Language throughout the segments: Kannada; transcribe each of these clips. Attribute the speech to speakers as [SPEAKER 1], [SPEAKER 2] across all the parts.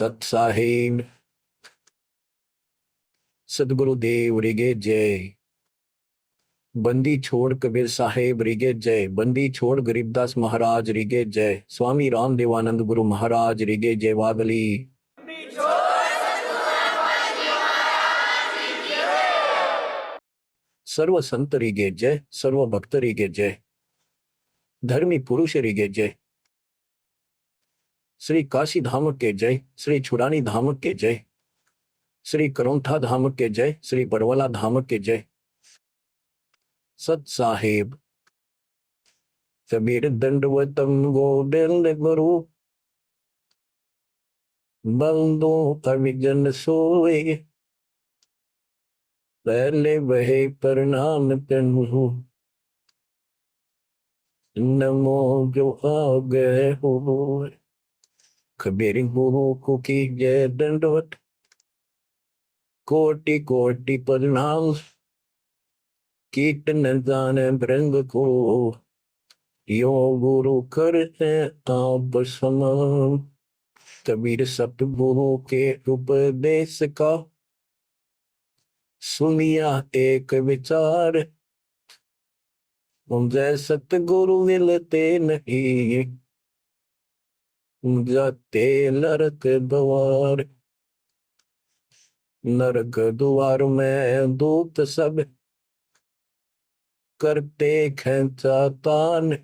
[SPEAKER 1] सत साहिब सदगुरुदेवರಿಗೆ जय। बंदी छोड़ कबीर साहेब रिगे जय। बंदी छोड़ गरीबदास महाराज रिगे जय। स्वामी रामदेवानंद गुरु महाराज रिगे जय। वागली सर्व संतरिगे जय। सर्व भक्तरिगे जय। धर्मी पुरुषरिगे जय। श्री काशी धाम के जय। श्री छुड़ानी धाम के जय। श्री करोंठा धाम के जय। श्री बरवला धाम के जय। सत साहेब कबीर दंडवतम गोविंद गुरु बंदो कविजन सोए पहले वहे प्रणाम तनु नमो जो आ गए हो। कबीर गुरु को की जय दंडवत कोटि कोटि प्रणाम। कीर्तन जाने भृंग को यो गुरु करते आप समान। कबीर सतगुरु के उपदेश का सुनिया एक विचार। जय सतगुरु मिलते नहीं जाते नरक द्वार। नरक द्वार में दूत सब करते खेचा तान।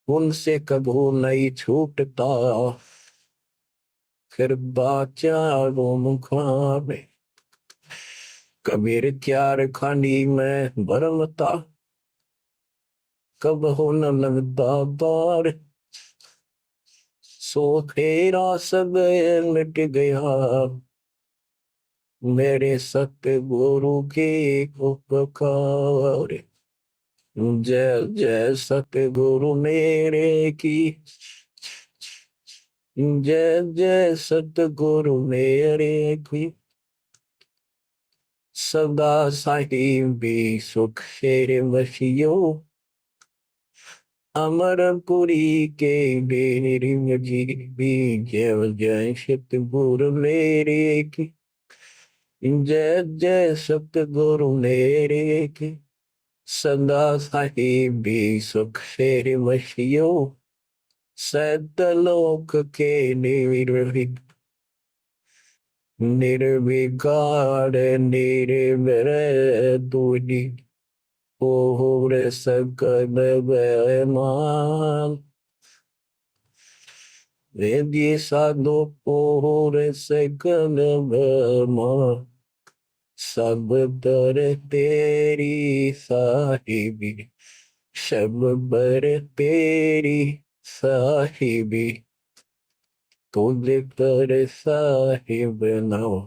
[SPEAKER 1] उनसे कबू नहीं छूटता फिर बाचा वो मुखार। कबीर क्यार खानी में भरमता कब हो न लगता बार। सो तेरा सब मिट गया मेरे सतगुरु के उपकार। जय जय सतगुरु मेरे की जय जय सतगुरु मेरे की। सदा साहिबी सुख शेर वशियो अमरपुरी के बेरी जी भी। जय जय सतगुरु मेरे की जय जय सतगुरु मेरे की। सदा साहिबी सुख शेर वशियो सतलोक के निर्विघ्न निर्विकार निर्भर दूरी ओर सकल बेमान। वेदी साधो ओर सकल बेमान। सब तर तेरी साहिबी सब बर तेरी साहिबी। तुझे कर साहिब नाओ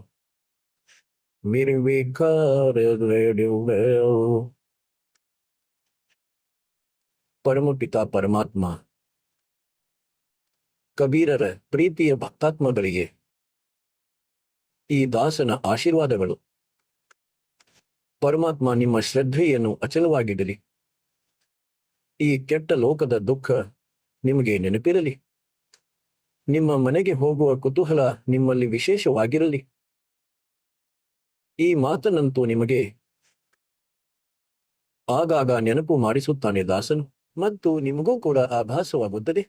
[SPEAKER 1] निर्विकार रेडियो। परम पिता परमात्ಮ ಕಬೀರರ ಪ್ರೀತಿಯ ಭಕ್ತಾತ್ಮಗಳಿಗೆ ಈ ದಾಸನ ಆಶೀರ್ವಾದಗಳು. ಪರಮಾತ್ಮ ನಿಮ್ಮ ಶ್ರದ್ಧೆಯನ್ನು ಅಚಲವಾಗಿಡಲಿ. ಈ ಕೆಟ್ಟ ಲೋಕದ ದುಃಖ ನಿಮಗೆ ನೆನಪಿರಲಿ. ನಿಮ್ಮ ಮನೆಗೆ ಹೋಗುವ ಕುತೂಹಲ ನಿಮ್ಮಲ್ಲಿ ವಿಶೇಷವಾಗಿರಲಿ. ಈ ಮಾತನ್ನಂತೂ ನಿಮಗೆ ಆಗಾಗ ನೆನಪು ಮಾಡಿಸುತ್ತಾನೆ ದಾಸನು. ಮತ್ತು ನಿಮಗೂ ಕೂಡ ಆಭಾಸವಾಗುತ್ತದೆ.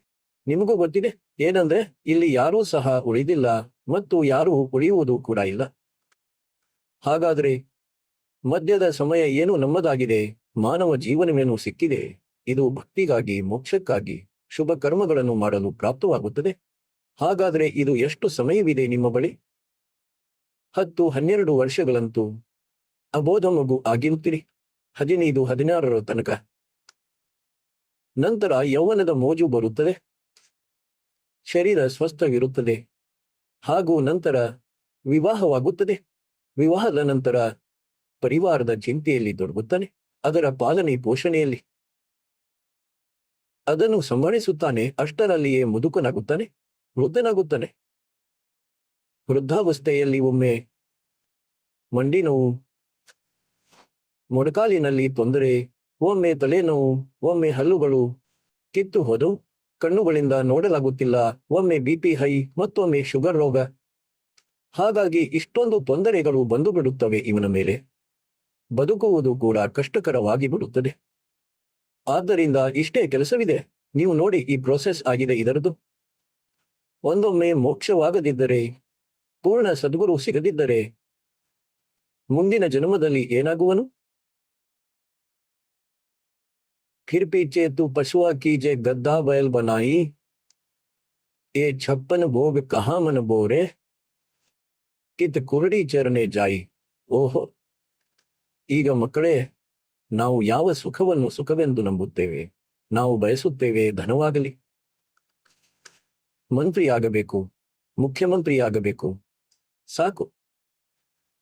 [SPEAKER 1] ನಿಮಗೂ ಗೊತ್ತಿದೆ ಏನಂದ್ರೆ ಇಲ್ಲಿ ಯಾರೂ ಸಹ ಉಳಿದಿಲ್ಲ ಮತ್ತು ಯಾರೂ ಉಳಿಯುವುದು ಕೂಡ ಇಲ್ಲ. ಹಾಗಾದ್ರೆ ಮಧ್ಯದ ಸಮಯ ಏನು ನಮ್ಮದಾಗಿದೆ? ಮಾನವ ಜೀವನವೇನು ಸಿಕ್ಕಿದೆ? ಇದು ಭಕ್ತಿಗಾಗಿ ಮೋಕ್ಷಕ್ಕಾಗಿ ಶುಭ ಕರ್ಮಗಳನ್ನು ಮಾಡಲು ಪ್ರಾಪ್ತವಾಗುತ್ತದೆ. ಹಾಗಾದ್ರೆ ಇದು ಎಷ್ಟು ಸಮಯವಿದೆ ನಿಮ್ಮ ಬಳಿ? 10-12 ವರ್ಷಗಳಂತೂ ಅಬೋಧ ಮಗು ಆಗಿರುತ್ತೀರಿ. 15-16 ತನಕ. ನಂತರ ಯೌವನದ ಮೋಜು ಬರುತ್ತದೆ. ಶರೀರ ಸ್ವಸ್ಥವಿರುತ್ತದೆ. ಹಾಗೂ ನಂತರ ವಿವಾಹವಾಗುತ್ತದೆ. ವಿವಾಹದ ನಂತರ ಪರಿವಾರದ ಚಿಂತೆಯಲ್ಲಿ ತೊಡಗುತ್ತಾನೆ. ಅದರ ಪಾಲನೆ ಪೋಷಣೆಯಲ್ಲಿ ಅದನ್ನು ಸಂಭಾಳಿಸುತ್ತಾನೆ. ಅಷ್ಟರಲ್ಲಿಯೇ ಮುದುಕನಾಗುತ್ತಾನೆ, ವೃದ್ಧನಾಗುತ್ತಾನೆ. ವೃದ್ಧಾವಸ್ಥೆಯಲ್ಲಿ ಒಮ್ಮೆ ಮಂಡಿ ನೋವು, ಮೊಣಕಾಲಿನಲ್ಲಿ ತೊಂದರೆ, ಒಮ್ಮೆ ತಲೆನೋವು, ಒಮ್ಮೆ ಹಲ್ಲುಗಳು ಕಿತ್ತು ಹೋದವು, ಕಣ್ಣುಗಳಿಂದ ನೋಡಲಾಗುತ್ತಿಲ್ಲ, ಒಮ್ಮೆ ಬಿಪಿ ಹೈ, ಮತ್ತೊಮ್ಮೆ ಶುಗರ್ ರೋಗ. ಹಾಗಾಗಿ ಇಷ್ಟೊಂದು ತೊಂದರೆಗಳು ಬಂದು ಬಿಡುತ್ತವೆ ಇವನ ಮೇಲೆ. ಬದುಕುವುದು ಕೂಡ ಕಷ್ಟಕರವಾಗಿ ಬಿಡುತ್ತದೆ. ಆದ್ದರಿಂದ ಇಷ್ಟೇ ಕೆಲಸವಿದೆ. ನೀವು ನೋಡಿ, ಈ ಪ್ರೋಸೆಸ್ ಆಗಿದೆ ಇದರದು. ಒಂದೊಮ್ಮೆ ಮೋಕ್ಷವಾಗದಿದ್ದರೆ, ಪೂರ್ಣ ಸದ್ಗುರು ಸಿಗದಿದ್ದರೆ ಮುಂದಿನ ಜನ್ಮದಲ್ಲಿ ಏನಾಗುವನು? फिर पीछे तू पशुआ कीजे गद्दा बैल बनाई, ए 56 भोग कहाँ मन बोरे, ಕಿತ್ ಕುರುಡಿ ಚರಣೆ ಜಾಯಿ. ಓಹೋ, ಈಗ ಮಕ್ಕಳೇ, ನಾವು ಯಾವ ಸುಖವನ್ನು ಸುಖವೆಂದು ನಂಬುತ್ತೇವೆ? ನಾವು ಬಯಸುತ್ತೇವೆ ಧನವಾಗಲಿ, ಮಂತ್ರಿಯಾಗಬೇಕು, ಮುಖ್ಯಮಂತ್ರಿಯಾಗಬೇಕು, ಸಾಕು.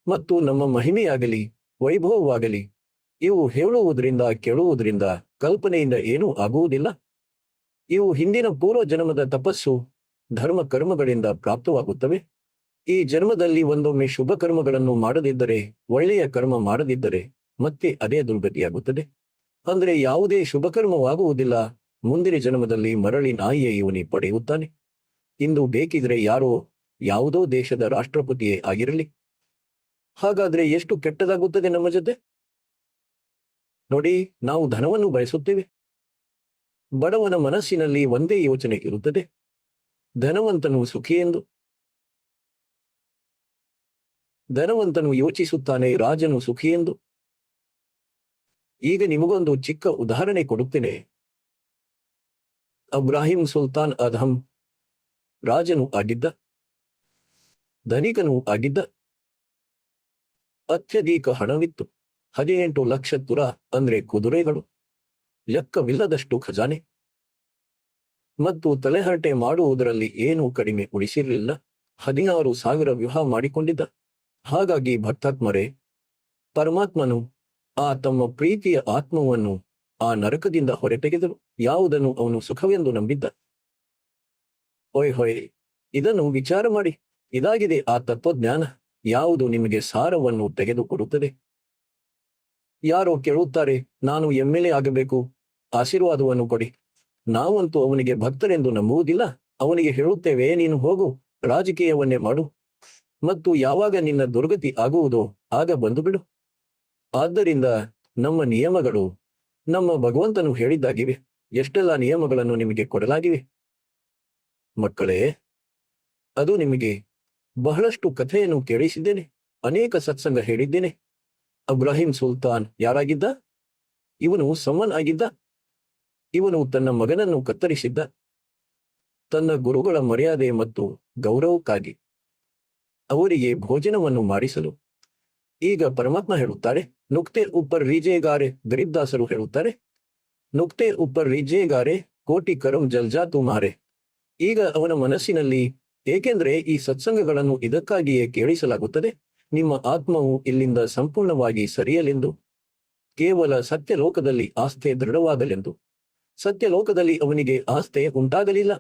[SPEAKER 1] ಮತ್ತು ನಮ್ಮ ಮಹಿಮೆಯಾಗಲಿ, ವೈಭವವಾಗಲಿ, ಇವು ಹೇಳುವುದರಿಂದ ಕೇಳುವುದರಿಂದ ಕಲ್ಪನೆಯಿಂದ ಏನೂ ಆಗುವುದಿಲ್ಲ. ಇವು ಹಿಂದಿನ ಪೂರ್ವ ಜನ್ಮದ ತಪಸ್ಸು, ಧರ್ಮ ಕರ್ಮಗಳಿಂದ ಪ್ರಾಪ್ತವಾಗುತ್ತವೆ. ಈ ಜನ್ಮದಲ್ಲಿ ಒಂದೊಮ್ಮೆ ಶುಭ ಕರ್ಮಗಳನ್ನು ಮಾಡದಿದ್ದರೆ, ಒಳ್ಳೆಯ ಕರ್ಮ ಮಾಡದಿದ್ದರೆ ಮತ್ತೆ ಅದೇ ದುರ್ಗತಿಯಾಗುತ್ತದೆ. ಅಂದರೆ ಯಾವುದೇ ಶುಭಕರ್ಮವಾಗುವುದಿಲ್ಲ. ಮುಂದಿನ ಜನ್ಮದಲ್ಲಿ ಮರಳಿ ನಾಯಿಯ ಇವನಿ ಪಡೆಯುತ್ತಾನೆ. ಇಂದು ಬೇಕಿದ್ರೆ ಯಾರೋ ಯಾವುದೋ ದೇಶದ ರಾಷ್ಟ್ರಪತಿಯೇ ಆಗಿರಲಿ. ಹಾಗಾದ್ರೆ ಎಷ್ಟು ಕೆಟ್ಟದಾಗುತ್ತದೆ ನಮ್ಮ ಜೊತೆ ನೋಡಿ. ನಾವು ಧನವನ್ನು ಬಯಸುತ್ತೇವೆ. ಬಡವನ ಮನಸ್ಸಿನಲ್ಲಿ ಒಂದೇ ಯೋಚನೆ ಇರುತ್ತದೆ, ಧನವಂತನು ಸುಖಿಯೆಂದು. ಧನವಂತನು ಯೋಚಿಸುತ್ತಾನೆ, ರಾಜನು ಸುಖಿಯೆಂದು. ಈಗ ನಿಮಗೊಂದು ಚಿಕ್ಕ ಉದಾಹರಣೆ ಕೊಡುತ್ತೇನೆ. ಅಬ್ರಾಹಿಂ ಸುಲ್ತಾನ್ ಅಧಮ್ ರಾಜನು ಆಗಿದ್ದ, ಧನಿಕನೂ ಆಗಿದ್ದ. ಅತ್ಯಧಿಕ ಹಣವಿತ್ತು. 18 ಲಕ್ಷ ತುರ ಅಂದ್ರೆ ಕುದುರೆಗಳು, ಲೆಕ್ಕವಿಲ್ಲದಷ್ಟು ಖಜಾನೆ. ಮತ್ತು ತಲೆಹರಟೆ ಮಾಡುವುದರಲ್ಲಿ ಏನೂ ಕಡಿಮೆ ಉಳಿಸಿರಲಿಲ್ಲ. 16,000 ವಿವಾಹ ಮಾಡಿಕೊಂಡಿದ್ದ. ಹಾಗಾಗಿ ಭಕ್ತಾತ್ಮರೇ, ಪರಮಾತ್ಮನು ಆ ತಮ್ಮ ಪ್ರೀತಿಯ ಆತ್ಮವನ್ನು ಆ ನರಕದಿಂದ ಹೊರತೆಗೆದರು. ಯಾವುದನ್ನು ಅವನು ಸುಖವೆಂದು ನಂಬಿದ್ದ. ಹೊಯ್ ಹೊಯ್, ಇದನ್ನು ವಿಚಾರ ಮಾಡಿ. ಇದಾಗಿದೆ ಆ ತತ್ವಜ್ಞಾನ. ಯಾವುದು ನಿಮಗೆ ಸಾರವನ್ನು ತೆಗೆದುಕೊಡುತ್ತದೆ. ಯಾರೋ ಕೇಳುತ್ತಾರೆ, ನಾನು MLA ಆಗಬೇಕು, ಆಶೀರ್ವಾದವನ್ನು ಕೊಡಿ. ನಾವಂತೂ ಅವನಿಗೆ ಭಕ್ತರೆಂದು ನಂಬುವುದಿಲ್ಲ. ಅವನಿಗೆ ಹೇಳುತ್ತೇವೆ, ನೀನು ಹೋಗು, ರಾಜಕೀಯವನ್ನೇ ಮಾಡು, ಮತ್ತು ಯಾವಾಗ ನಿನ್ನ ದುರ್ಗತಿ ಆಗುವುದೋ ಆಗ ಬಂದು ಬಿಡು. ಆದ್ದರಿಂದ ನಮ್ಮ ನಿಯಮಗಳು ನಮ್ಮ ಭಗವಂತನು ಹೇಳಿದ್ದಾಗಿವೆ. ಎಷ್ಟೆಲ್ಲ ನಿಯಮಗಳನ್ನು ನಿಮಗೆ ಕೊಡಲಾಗಿವೆ ಮಕ್ಕಳೇ. ಅದು ನಿಮಗೆ ಬಹಳಷ್ಟು ಕಥೆಯನ್ನು ಕೇಳಿಸಿದ್ದೇನೆ, ಅನೇಕ ಸತ್ಸಂಗ ಹೇಳಿದ್ದೇನೆ. ಅಬ್ರಾಹಿಂ ಸುಲ್ತಾನ್ ಯಾರಾಗಿದ್ದ? ಇವನು ಸಮ್ಮನ್ ಆಗಿದ್ದ. ಇವನು ತನ್ನ ಮಗನನ್ನು ಕತ್ತರಿಸಿದ್ದ, ತನ್ನ ಗುರುಗಳ ಮರ್ಯಾದೆ ಮತ್ತು ಗೌರವಕ್ಕಾಗಿ, ಅವರಿಗೆ ಭೋಜನವನ್ನು ಮಾಡಿಸಲು. ಈಗ ಪರಮಾತ್ಮ ಹೇಳುತ್ತಾರೆ, ನುಕ್ತೆ ಉಪ್ಪರ್ ರೀಜೇಗಾರೆ. ಗರೀಬ್ದಾಸರು ಹೇಳುತ್ತಾರೆ, ನುಕ್ತೆ ಉಪ್ಪರ್ ರೀಜೇಗಾರೆ, ಕೋಟಿ ಕರಂ ಜಲ್ಜಾ ತುಮಾರೆ. ಈಗ ಅವನ ಮನಸ್ಸಿನಲ್ಲಿ, ಏಕೆಂದರೆ ಈ ಸತ್ಸಂಗಗಳನ್ನು ಇದಕ್ಕಾಗಿಯೇ ಕೇಳಿಸಲಾಗುತ್ತದೆ, ನಿಮ್ಮ ಆತ್ಮವು ಇಲ್ಲಿಂದ ಸಂಪೂರ್ಣವಾಗಿ ಸರಿಯಲೆಂದು, ಕೇವಲ ಸತ್ಯಲೋಕದಲ್ಲಿ ಆಸ್ಥೆ ದೃಢವಾಗಲೆಂದು. ಸತ್ಯಲೋಕದಲ್ಲಿ ಅವನಿಗೆ ಆಸ್ಥೆ ಉಂಟಾಗಲಿಲ್ಲ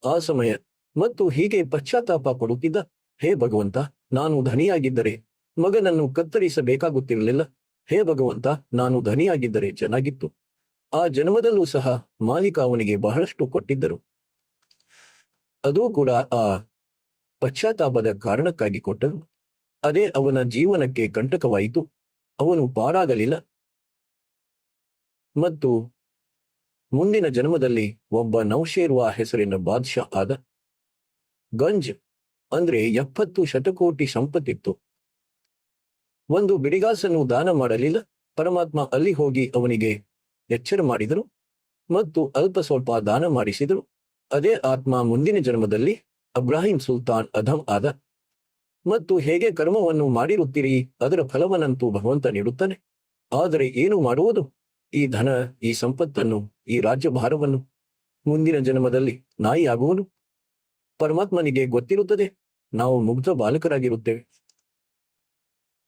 [SPEAKER 1] ಆ ಸಮಯ. ಮತ್ತು ಹೀಗೆ ಪಶ್ಚಾತ್ತಾಪ ಪಡುತ್ತಿದ್ದ, ಹೇ ಭಗವಂತ, ನಾನು ಧನಿಯಾಗಿದ್ದರೆ ಮಗನನ್ನು ಕತ್ತರಿಸಬೇಕಾಗುತ್ತಿರಲಿಲ್ಲ. ಹೇ ಭಗವಂತ, ನಾನು ಧನಿಯಾಗಿದ್ದರೆ ಚೆನ್ನಾಗಿತ್ತು. ಆ ಜನ್ಮದಲ್ಲೂ ಸಹ ಮಾಲೀಕ ಅವನಿಗೆ ಬಹಳಷ್ಟು ಕೊಟ್ಟಿದ್ದರು. ಅದೂ ಕೂಡ ಆ ಪಶ್ಚಾತ್ತಾಪದ ಕಾರಣಕ್ಕಾಗಿ ಕೊಟ್ಟರು. ಅದೇ ಅವನ ಜೀವನಕ್ಕೆ ಕಂಟಕವಾಯಿತು. ಅವನು ಪಾರಾಗಲಿಲ್ಲ. ಮತ್ತು ಮುಂದಿನ ಜನ್ಮದಲ್ಲಿ ಒಬ್ಬ ನೌಶೇರ್ವಾ ಹೆಸರಿನ ಬಾದ್ಶಾ ಆದ. ಗಂಜ್ ಅಂದ್ರೆ 70 ಶತಕೋಟಿ ಸಂಪತ್ತಿತ್ತು. ಒಂದು ಬಿಡಿಗಾಸನ್ನು ದಾನ ಮಾಡಲಿಲ್ಲ. ಪರಮಾತ್ಮ ಅಲ್ಲಿ ಹೋಗಿ ಅವನಿಗೆ ಎಚ್ಚರ ಮಾಡಿದರು ಮತ್ತು ಅಲ್ಪ ಸ್ವಲ್ಪ ದಾನ ಮಾಡಿಸಿದರು. ಅದೇ ಆತ್ಮ ಮುಂದಿನ ಜನ್ಮದಲ್ಲಿ ಅಬ್ರಾಹಿಂ ಸುಲ್ತಾನ್ ಅಧಮ್ ಆದ. ಮತ್ತು ಹೇಗೆ ಕರ್ಮವನ್ನು ಮಾಡಿರುತ್ತೀರಿ ಅದರ ಫಲವನ್ನಂತೂ ಭಗವಂತ ನೀಡುತ್ತಾನೆ. ಆದರೆ ಏನು ಮಾಡುವುದು? ಈ ಧನ, ಈ ಸಂಪತ್ತನ್ನು, ಈ ರಾಜ್ಯಭಾರವನ್ನು ಮುಂದಿನ ಜನ್ಮದಲ್ಲಿ ನಾಯಿ ಆಗುವನು. ಪರಮಾತ್ಮನಿಗೆ ಗೊತ್ತಿರುತ್ತದೆ ನಾವು ಮುಗ್ಧ ಬಾಲಕರಾಗಿರುತ್ತೇವೆ.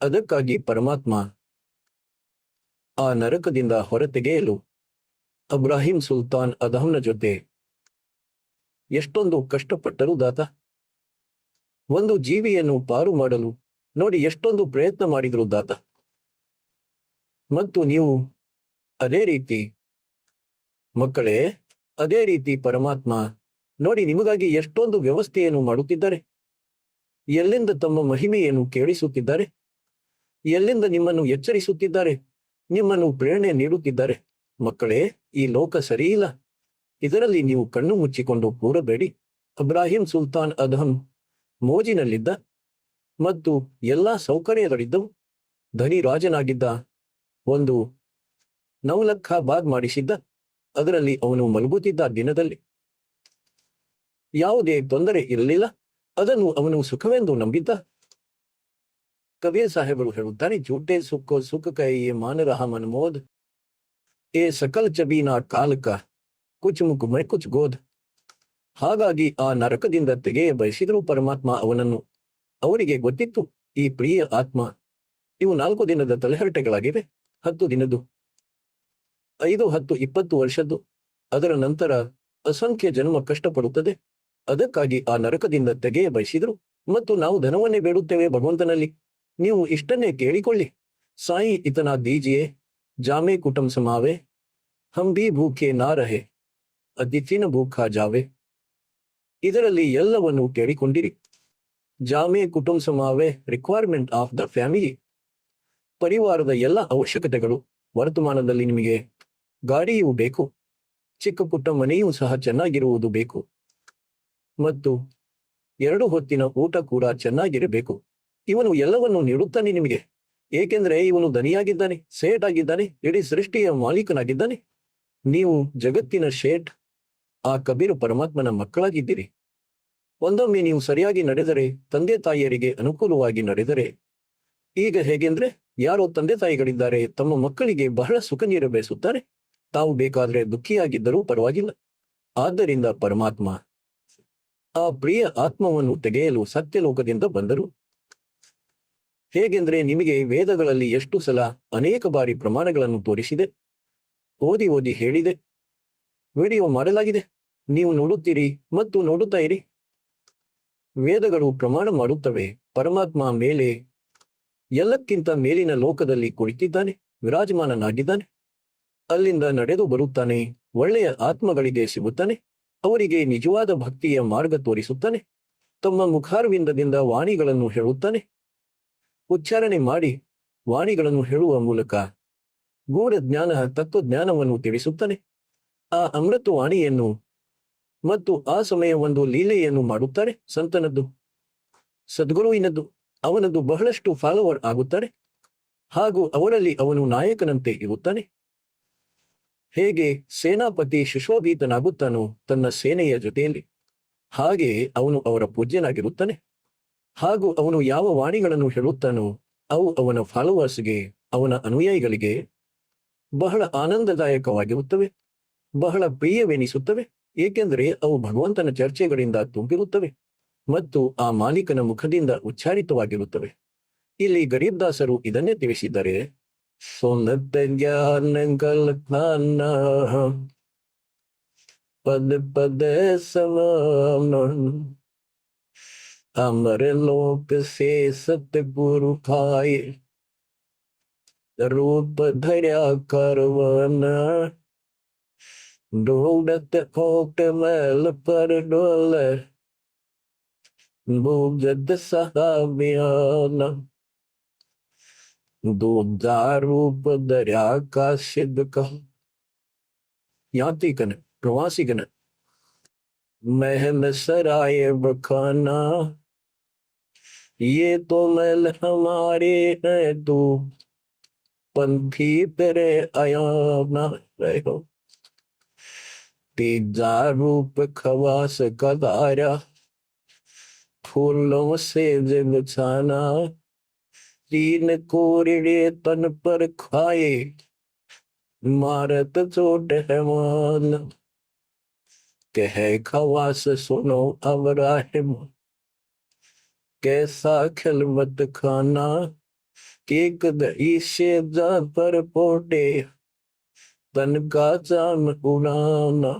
[SPEAKER 1] ಅದಕ್ಕಾಗಿ ಪರಮಾತ್ಮ ಆ ನರಕದಿಂದ ಹೊರತೆಗೆಯಲು ಅಬ್ರಾಹಿಂ ಸುಲ್ತಾನ್ ಅಧಮ್ನ ಜೊತೆ ಎಷ್ಟೊಂದು ಕಷ್ಟಪಟ್ಟರು ದಾತ. ಒಂದು ಜೀವಿಯನ್ನು ಪಾರು ಮಾಡಲು ನೋಡಿ ಎಷ್ಟೊಂದು ಪ್ರಯತ್ನ ಮಾಡಿದರು ದಾತ. ಮತ್ತು ನೀವು ಅದೇ ರೀತಿ ಮಕ್ಕಳೇ, ಅದೇ ರೀತಿ ಪರಮಾತ್ಮ ನೋಡಿ ನಿಮಗಾಗಿ ಎಷ್ಟೊಂದು ವ್ಯವಸ್ಥೆಯನ್ನು ಮಾಡುತ್ತಿದ್ದಾರೆ. ಎಲ್ಲಿಂದ ತಮ್ಮ ಮಹಿಮೆಯನ್ನು ಕೇಳಿಸುತ್ತಿದ್ದಾರೆ, ಎಲ್ಲಿಂದ ನಿಮ್ಮನ್ನು ಎಚ್ಚರಿಸುತ್ತಿದ್ದಾರೆ, ನಿಮ್ಮನ್ನು ಪ್ರೇರಣೆ ನೀಡುತ್ತಿದ್ದಾರೆ. ಮಕ್ಕಳೇ, ಈ ಲೋಕ ಸರಿಯಿಲ್ಲ, ಇದರಲ್ಲಿ ನೀವು ಕಣ್ಣು ಮುಚ್ಚಿಕೊಂಡು ಕೂರಬೇಡಿ. ಅಬ್ರಾಹಿಂ ಸುಲ್ತಾನ್ ಅದ್ಹಂ ಮೋಜಿನಲ್ಲಿದ್ದ ಮತ್ತು ಎಲ್ಲಾ ಸೌಕರ್ಯಗಳಿದ್ದವು. ಧನಿ ರಾಜನಾಗಿದ್ದ. ಒಂದು ನವಲಖ ಬಾಗ್ ಮಾಡಿಸಿದ್ದ. ಅದರಲ್ಲಿ ಅವನು ಮಲಗುತ್ತಿದ್ದ ದಿನದಲ್ಲಿ ಯಾವುದೇ ತೊಂದರೆ ಇರಲಿಲ್ಲ. ಅದನ್ನು ಅವನು ಸುಖವೆಂದು ನಂಬಿದ್ದ. ಕಬೀರ್ ಸಾಹೇಬರು ಹೇಳುತ್ತಾರೆ, ಜೂಟೆ ಸುಖೋ ಸುಖ ಕೈ ಮಾನ ರಹ ಮನಮೋದ್ ಏ ಸಕಲ್ ಚಬೀನಾ ಕಾಲಕ ಕುಚ್ ಮುಖ ಮೈ ಕುಚ್ ಗೋದ್. ಹಾಗಾಗಿ ಆ ನರಕದಿಂದ ತೆಗೆಯ ಬಯಸಿದರೂ ಪರಮಾತ್ಮ ಅವನನ್ನು. ಅವರಿಗೆ ಗೊತ್ತಿತ್ತು, ಈ ಪ್ರಿಯ ಆತ್ಮ ಇವು 4 ದಿನದ ತಲೆಹರಟೆಗಳಾಗಿವೆ. 10 ದಿನದ್ದು, 5, 10, 20 ವರ್ಷದ್ದು. ಅದರ ನಂತರ ಅಸಂಖ್ಯ ಜನ್ಮ ಕಷ್ಟಪಡುತ್ತದೆ. ಅದಕ್ಕಾಗಿ ಆ ನರಕದಿಂದ ತೆಗೆಯ ಬಯಸಿದರು. ಮತ್ತು ನಾವು ಧನವನ್ನೇ ಬೇಡುತ್ತೇವೆ ಭಗವಂತನಲ್ಲಿ. ನೀವು ಇಷ್ಟನ್ನೇ ಕೇಳಿಕೊಳ್ಳಿ, ಸಾಯಿ ಇತನಾ ದೀಜಿಯೇ ಜಾಮೆ ಕುಟುಂಬ ಸಮಾವೆ ಹಮ್ ಭೀ ಭೂಖೆ ನಾ ರಹೆ ಅತಿಥಿನ ಭೂಖಾ ಜಾವೆ. ಇದರಲ್ಲಿ ಎಲ್ಲವನ್ನು ಕೇಳಿಕೊಂಡಿರಿ. ಜಾಮೆ ಕುಟುಂಬ ಸಮಾವೆ ರಿಕ್ವೈರ್ಮೆಂಟ್ ಆಫ್ ದ ಫ್ಯಾಮಿಲಿ, ಪರಿವಾರದ ಎಲ್ಲ ಅವಶ್ಯಕತೆಗಳು. ವರ್ತಮಾನದಲ್ಲಿ ನಿಮಗೆ ಗಾಡಿಯೂ ಬೇಕು, ಚಿಕ್ಕ ಪುಟ್ಟ ಮನೆಯೂ ಸಹ ಚೆನ್ನಾಗಿರುವುದು ಬೇಕು, ಮತ್ತು 2 ಹೊತ್ತಿನ ಊಟ ಕೂಡ ಚೆನ್ನಾಗಿರಬೇಕು. ಇವನು ಎಲ್ಲವನ್ನು ನೀಡುತ್ತಾನೆ ನಿಮಗೆ, ಏಕೆಂದರೆ ಇವನು ಧನಿಯಾಗಿದ್ದಾನೆ, ಸೇಠ್ ಆಗಿದ್ದಾನೆ, ಇಡೀ ಸೃಷ್ಟಿಯ ಮಾಲೀಕನಾಗಿದ್ದಾನೆ. ನೀವು ಜಗತ್ತಿನ ಶೇಠ್, ಆ ಕಬೀರ್ ಪರಮಾತ್ಮನ ಮಕ್ಕಳಾಗಿದ್ದೀರಿ. ಒಂದೊಮ್ಮೆ ನೀವು ಸರಿಯಾಗಿ ನಡೆದರೆ, ತಂದೆ ತಾಯಿಯರಿಗೆ ಅನುಕೂಲವಾಗಿ ನಡೆದರೆ. ಈಗ ಹೇಗೆಂದ್ರೆ, ಯಾರೋ ತಂದೆ ತಾಯಿಗಳಿದ್ದಾರೆ, ತಮ್ಮ ಮಕ್ಕಳಿಗೆ ಬಹಳ ಸುಖ ನೀಡ ಬಯಸುತ್ತಾರೆ. ತಾವು ಬೇಕಾದ್ರೆ ದುಃಖಿಯಾಗಿದ್ದರೂ ಪರವಾಗಿಲ್ಲ. ಆದ್ದರಿಂದ ಪರಮಾತ್ಮ ಆ ಪ್ರಿಯ ಆತ್ಮವನ್ನು ತೆಗೆಯಲು ಸತ್ಯಲೋಕದಿಂದ ಬಂದರು. ಹೇಗೆಂದ್ರೆ, ನಿಮಗೆ ವೇದಗಳಲ್ಲಿ ಎಷ್ಟು ಸಲ ಅನೇಕ ಬಾರಿ ಪ್ರಮಾಣಗಳನ್ನು ತೋರಿಸಿದೆ, ಓದಿ ಓದಿ ಹೇಳಿದೆ, ವಿಡಿಯೋ ಮಾಡಲಾಗಿದೆ. ನೀವು ನೋಡುತ್ತೀರಿ ಮತ್ತು ನೋಡುತ್ತಾ ಇರಿ. ವೇದಗಳು ಪ್ರಮಾಣ ಮಾಡುತ್ತವೆ, ಪರಮಾತ್ಮ ಮೇಲೆ, ಎಲ್ಲಕ್ಕಿಂತ ಮೇಲಿನ ಲೋಕದಲ್ಲಿ ಕುಳಿತಿದ್ದಾನೆ, ವಿರಾಜಮಾನನಾಗಿದ್ದಾನೆ. ಅಲ್ಲಿಂದ ನಡೆದು ಬರುತ್ತಾನೆ, ಒಳ್ಳೆಯ ಆತ್ಮಗಳಿಗೆ ಸಿಗುತ್ತಾನೆ, ಅವರಿಗೆ ನಿಜವಾದ ಭಕ್ತಿಯ ಮಾರ್ಗ ತೋರಿಸುತ್ತಾನೆ. ತಮ್ಮ ಮುಖಾರವಿಂದದಿಂದ ವಾಣಿಗಳನ್ನು ಹೇಳುತ್ತಾನೆ. ಉಚ್ಚಾರಣೆ ಮಾಡಿ ವಾಣಿಗಳನ್ನು ಹೇಳುವ ಮೂಲಕ ಗೂಢ ಜ್ಞಾನ, ತತ್ವಜ್ಞಾನವನ್ನು ತಿಳಿಸುತ್ತಾನೆ. ಆ ಅಮೃತ ವಾಣಿಯನ್ನು ಮತ್ತು ಆ ಸಮಯ ಒಂದು ಲೀಲೆಯನ್ನು ಮಾಡುತ್ತಾರೆ. ಸಂತನದ್ದು, ಸದ್ಗುರುವಿನದ್ದು, ಅವನದ್ದು ಬಹಳಷ್ಟು ಫಾಲೋವರ್ ಆಗುತ್ತಾರೆ. ಹಾಗೂ ಅವರಲ್ಲಿ ಅವನು ನಾಯಕನಂತೆ ಇರುತ್ತಾನೆ. ಹೇಗೆ ಸೇನಾಪತಿ ಸುಶೋಭಿತನಾಗುತ್ತಾನೋ ತನ್ನ ಸೇನೆಯ ಜೊತೆಯಲ್ಲಿ, ಹಾಗೆಯೇ ಅವನು ಅವರ ಪೂಜ್ಯನಾಗಿರುತ್ತಾನೆ. ಹಾಗೂ ಅವನು ಯಾವ ವಾಣಿಗಳನ್ನು ಹೇಳುತ್ತಾನೋ ಅವು ಅವನ ಫಾಲೋವರ್ಸ್ಗೆ, ಅವನ ಅನುಯಾಯಿಗಳಿಗೆ ಬಹಳ ಆನಂದದಾಯಕವಾಗಿರುತ್ತವೆ, ಬಹಳ ಪ್ರಿಯವೆನಿಸುತ್ತವೆ. ಏಕೆಂದರೆ ಅವು ಭಗವಂತನ ಚರ್ಚೆಗಳಿಂದ ತುಂಬಿರುತ್ತವೆ ಮತ್ತು ಆ ಮಾಲೀಕನ ಮುಖದಿಂದ ಉಚ್ಚಾರಿತವಾಗಿರುತ್ತವೆ. ಇಲ್ಲಿ ಗರೀಬ್ ದಾಸರು ಇದನ್ನೇ ತಿಳಿಸಿದ್ದಾರೆ. ಪದ ಪದ ಸಮಾನ ಅಮರ ಲೋಕ ಸೇ ಸತ್ಗುರು ಖಾಯೆ ರೂಪ ಧರ್ಯ ಕರವನ ढूंढत खोट मैल पर डोले मुजद सहाबियाना दूधा रूप दरिया का सिद्ध का. यात्रिकन, प्रवासिगन, महल सराय बखाना, ये तो महल हमारे हैं, तू पंथी तेरे आयाना रहो. तीजा रूप खवास का दायरा, फूलों से बिछाना, 3 कोरिड़े तन पर खाए, मारत चोट है मान. कह खवास सुनो अब राहिम, कैसा खिलमत खाना, एक दही से जा पर पोटे, तन का जाम उड़ाना.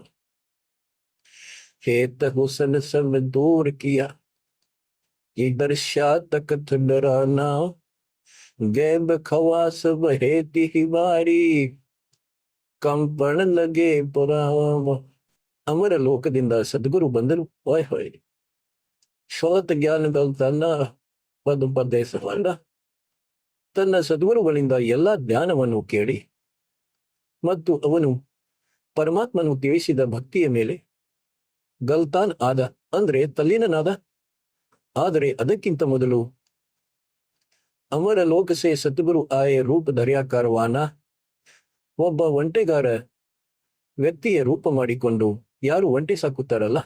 [SPEAKER 1] खेत हुसन सब दूर किया, इधर शाह तक डराना, गैब खवास बहेती ही बारी, कंपन लगे पुराम. ಅಮರ ಲೋಕದಿಂದ ಸದ್ಗುರು ಬಂದರು. ಹೊಯ್ ಹೊಯ್ ಶೋತ ಜ್ಞಾನಗಳು ತನ್ನ ಪದೇಶವನ್ನ ತನ್ನ ಸದ್ಗುರುಗಳಿಂದ ಎಲ್ಲ ಜ್ಞಾನವನ್ನು ಕೇಳಿ ಮತ್ತು ಅವನು ಪರಮಾತ್ಮನು ತಿಳಿಸಿದ ಭಕ್ತಿಯ ಮೇಲೆ ಗಲ್ತಾನ್ ಆದ, ಅಂದ್ರೆ ತಲ್ಲೀನನಾದ. ಆದರೆ ಅದಕ್ಕಿಂತ ಮೊದಲು ಅಮರ ಲೋಕಸೆ ಸದ್ಗುರು ಆಯ ರೂಪ ಧರ್ಯಾಕಾರವಾನ ಒಬ್ಬ ಒಂಟೆಗಾರ ವ್ಯಕ್ತಿಯ ರೂಪ ಮಾಡಿಕೊಂಡು, ಯಾರು ಒಂಟೆ ಸಾಕುತ್ತಾರಲ್ಲ,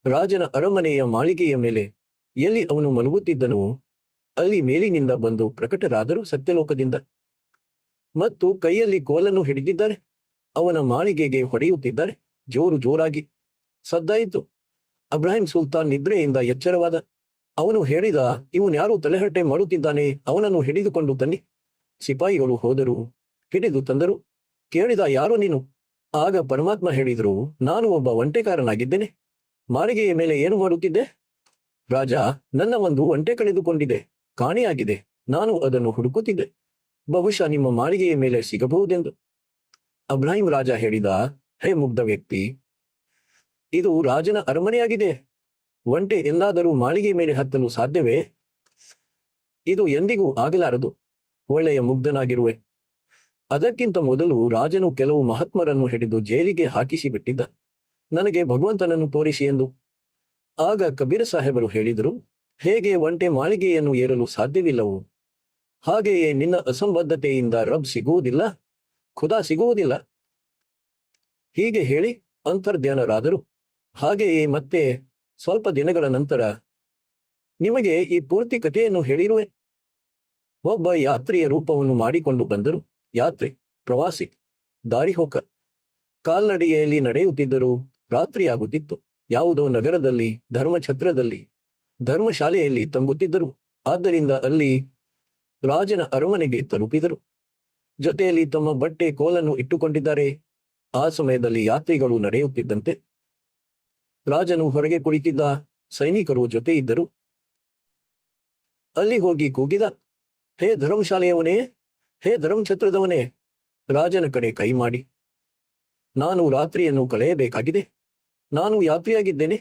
[SPEAKER 1] ರಾಜನ ಅರಮನೆಯ ಮಾಳಿಗೆಯ ಮೇಲೆ ಎಲ್ಲಿ ಅವನು ಮಲಗುತ್ತಿದ್ದನೋ ಅಲ್ಲಿ ಮೇಲಿನಿಂದ ಬಂದು ಪ್ರಕಟರಾದರು ಸತ್ಯಲೋಕದಿಂದ ಮತ್ತು ಕೈಯಲ್ಲಿ ಕೋಲನ್ನು ಹಿಡಿದಿದ್ದಾರೆ. ಅವನ ಮಾಳಿಗೆಗೆ ಹೊಡೆಯುತ್ತಿದ್ದಾರೆ. ಜೋರು ಜೋರಾಗಿ ಸದ್ದಾಯಿತು. ಅಬ್ರಾಹಿಂ ಸುಲ್ತಾನ್ ನಿದ್ರೆಯಿಂದ ಎಚ್ಚರವಾದ. ಅವನು ಹೇಳಿದ, ಇವನ್ಯಾರು ತಲೆಹರಟೆ ಮಾಡುತ್ತಿದ್ದಾನೆ, ಅವನನ್ನು ಹಿಡಿದುಕೊಂಡು ತನ್ನಿ. ಸಿಪಾಯಿಗಳು ಹೋದರು, ಹಿಡಿದು ತಂದರು. ಕೇಳಿದ, ಯಾರು ನೀನು? ಆಗ ಪರಮಾತ್ಮ ಹೇಳಿದರು, ನಾನು ಒಬ್ಬ ಒಂಟೆಕಾರನಾಗಿದ್ದೇನೆ. ಮಾಳಿಗೆಯ ಮೇಲೆ ಏನು ಮಾಡುತ್ತಿದ್ದೆ? ರಾಜ, ನನ್ನ ಒಂದು ಒಂಟೆ ಕಳೆದುಕೊಂಡಿದೆ, ಕಾಣೆಯಾಗಿದೆ. ನಾನು ಅದನ್ನು ಹುಡುಕುತ್ತಿದ್ದೆ. ಬಹುಶಃ ನಿಮ್ಮ ಮಾಳಿಗೆಯ ಮೇಲೆ ಸಿಗಬಹುದೆಂದು. ಅಬ್ರಾಹಿಂ ರಾಜ ಹೇಳಿದ, ಹೇ ಮುಗ್ಧ ವ್ಯಕ್ತಿ, ಇದು ರಾಜನ ಅರಮನೆಯಾಗಿದೆ. ಒಂಟೆ ಎಲ್ಲಾದರೂ ಮಾಳಿಗೆ ಮೇಲೆ ಹತ್ತಲು ಸಾಧ್ಯವೇ? ಇದು ಎಂದಿಗೂ ಆಗಲಾರದು. ಒಳ್ಳೆಯ ಮುಗ್ಧನಾಗಿರುವೆ. ಅದಕ್ಕಿಂತ ಮೊದಲು ರಾಜನು ಕೆಲವು ಮಹಾತ್ಮರನ್ನು ಹಿಡಿದು ಜೈಲಿಗೆ ಹಾಕಿಸಿಬಿಟ್ಟಿದ್ದ. ನನಗೆ ಭಗವಂತನನ್ನು ತೋರಿಸಿ ಎಂದು. ಆಗ ಕಬೀರ ಸಾಹೇಬರು ಹೇಳಿದರು, ಹೇಗೆ ಒಂಟೆ ಮಾಳಿಗೆಯನ್ನು ಏರಲು ಸಾಧ್ಯವಿಲ್ಲವೋ ಹಾಗೆಯೇ ನಿನ್ನ ಅಸಂಬದ್ಧತೆಯಿಂದ ರಬ್ ಸಿಗುವುದಿಲ್ಲ, ಖುದಾ ಸಿಗುವುದಿಲ್ಲ. ಹೀಗೆ ಹೇಳಿ ಅಂತರ್ಧ್ಯಾನರಾದರು. ಹಾಗೆಯೇ ಮತ್ತೆ ಸ್ವಲ್ಪ ದಿನಗಳ ನಂತರ ನಿಮಗೆ ಈ ಪೂರ್ತಿ ಕಥೆಯನ್ನು ಹೇಳಿರುವೆ. ಒಬ್ಬ ಯಾತ್ರಿಯ ರೂಪವನ್ನು ಮಾಡಿಕೊಂಡು ಬಂದರು. ಯಾತ್ರೆ, ಪ್ರವಾಸಿ, ದಾರಿಹೋಕ. ಕಾಲ್ನಡಿಗೆಯಲ್ಲಿ ನಡೆಯುತ್ತಿದ್ದರು. ರಾತ್ರಿಯಾಗುತ್ತಿತ್ತು. ಯಾವುದೋ ನಗರದಲ್ಲಿ ಧರ್ಮಛತ್ರದಲ್ಲಿ ಧರ್ಮಶಾಲೆಯಲ್ಲಿ ತಂಗುತ್ತಿದ್ದರು. ಆದ್ದರಿಂದ ಅಲ್ಲಿ ರಾಜನ ಅರಮನೆಗೆ ತಲುಪಿದರು. ಜೊತೆಯಲ್ಲಿ ತಮ್ಮ ಬಟ್ಟೆ ಕೋಲನ್ನು ಇಟ್ಟುಕೊಂಡಿದ್ದಾರೆ. ಆ ಸಮಯದಲ್ಲಿ ಯಾತ್ರಿಗಳು ನಡೆಯುತ್ತಿದ್ದಂತೆ ರಾಜನು ಹೊರಗೆ ಕುಳಿತಿದ್ದ. ಸೈನಿಕರು ಜೊತೆ ಇದ್ದರು. ಅಲ್ಲಿ ಹೋಗಿ ಕೂಗಿದ, ಹೇ ಧರ್ಮಶಾಲೆಯವನೇ, ಹೇ ಧರ್ಮಛತ್ರದವನೇ. ರಾಜನ ಕಡೆ ಕೈ ಮಾಡಿ, ನಾನು ರಾತ್ರಿಯನ್ನು ಕಳೆಯಬೇಕಾಗಿದೆ. ನಾನು ಯಾತ್ರಿಯಾಗಿದ್ದೇನೆ,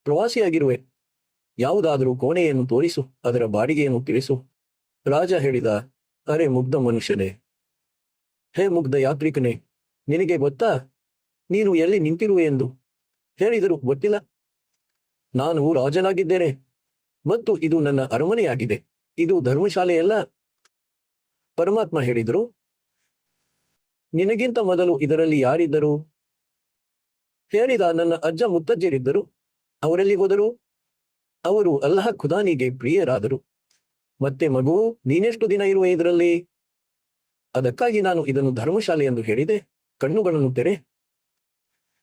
[SPEAKER 1] ಪ್ರವಾಸಿಯಾಗಿರುವೆ. ಯಾವುದಾದರೂ ಕೋಣೆಯನ್ನು ತೋರಿಸು, ಅದರ ಬಾಡಿಗೆಯನ್ನು ತಿಳಿಸು. ರಾಜ ಹೇಳಿದ, ಅರೆ ಮುಗ್ಧ ಮನುಷ್ಯನೇ, ಹೇ ಮುಗ್ಧ ಯಾತ್ರಿಕನೇ, ನಿನಗೆ ಗೊತ್ತಾ ನೀನು ಎಲ್ಲಿ ನಿಂತಿರುವೆ ಎಂದು? ಹೇಳಿದರು, ಗೊತ್ತಿಲ್ಲ. ನಾನು ರಾಜನಾಗಿದ್ದೇನೆ ಮತ್ತು ಇದು ನನ್ನ ಅರಮನೆಯಾಗಿದೆ. ಇದು ಧರ್ಮಶಾಲೆಯಲ್ಲ. ಪರಮಾತ್ಮ ಹೇಳಿದರು, ನಿನಗಿಂತ ಮೊದಲು ಇದರಲ್ಲಿ ಯಾರಿದ್ದರು? ಹೇಳಿದ, ನನ್ನ ಅಜ್ಜ ಮುತ್ತಜ್ಜರಿದ್ದರು. ಅವರಲ್ಲಿ ಹೋದರು. ಅವರು ಅಲ್ಲಾಹ್ ಖುದಾನಿಗೆ ಪ್ರಿಯರಾದರು. ಮತ್ತೆ ಮಗು, ನೀನೆಷ್ಟು ದಿನ ಇರುವೆ ಇದರಲ್ಲಿ? ಅದಕ್ಕಾಗಿ ನಾನು ಇದನ್ನು ಧರ್ಮಶಾಲೆ ಎಂದು ಹೇಳಿದೆ. ಕಣ್ಣುಗಳನ್ನು ತೆರೆ.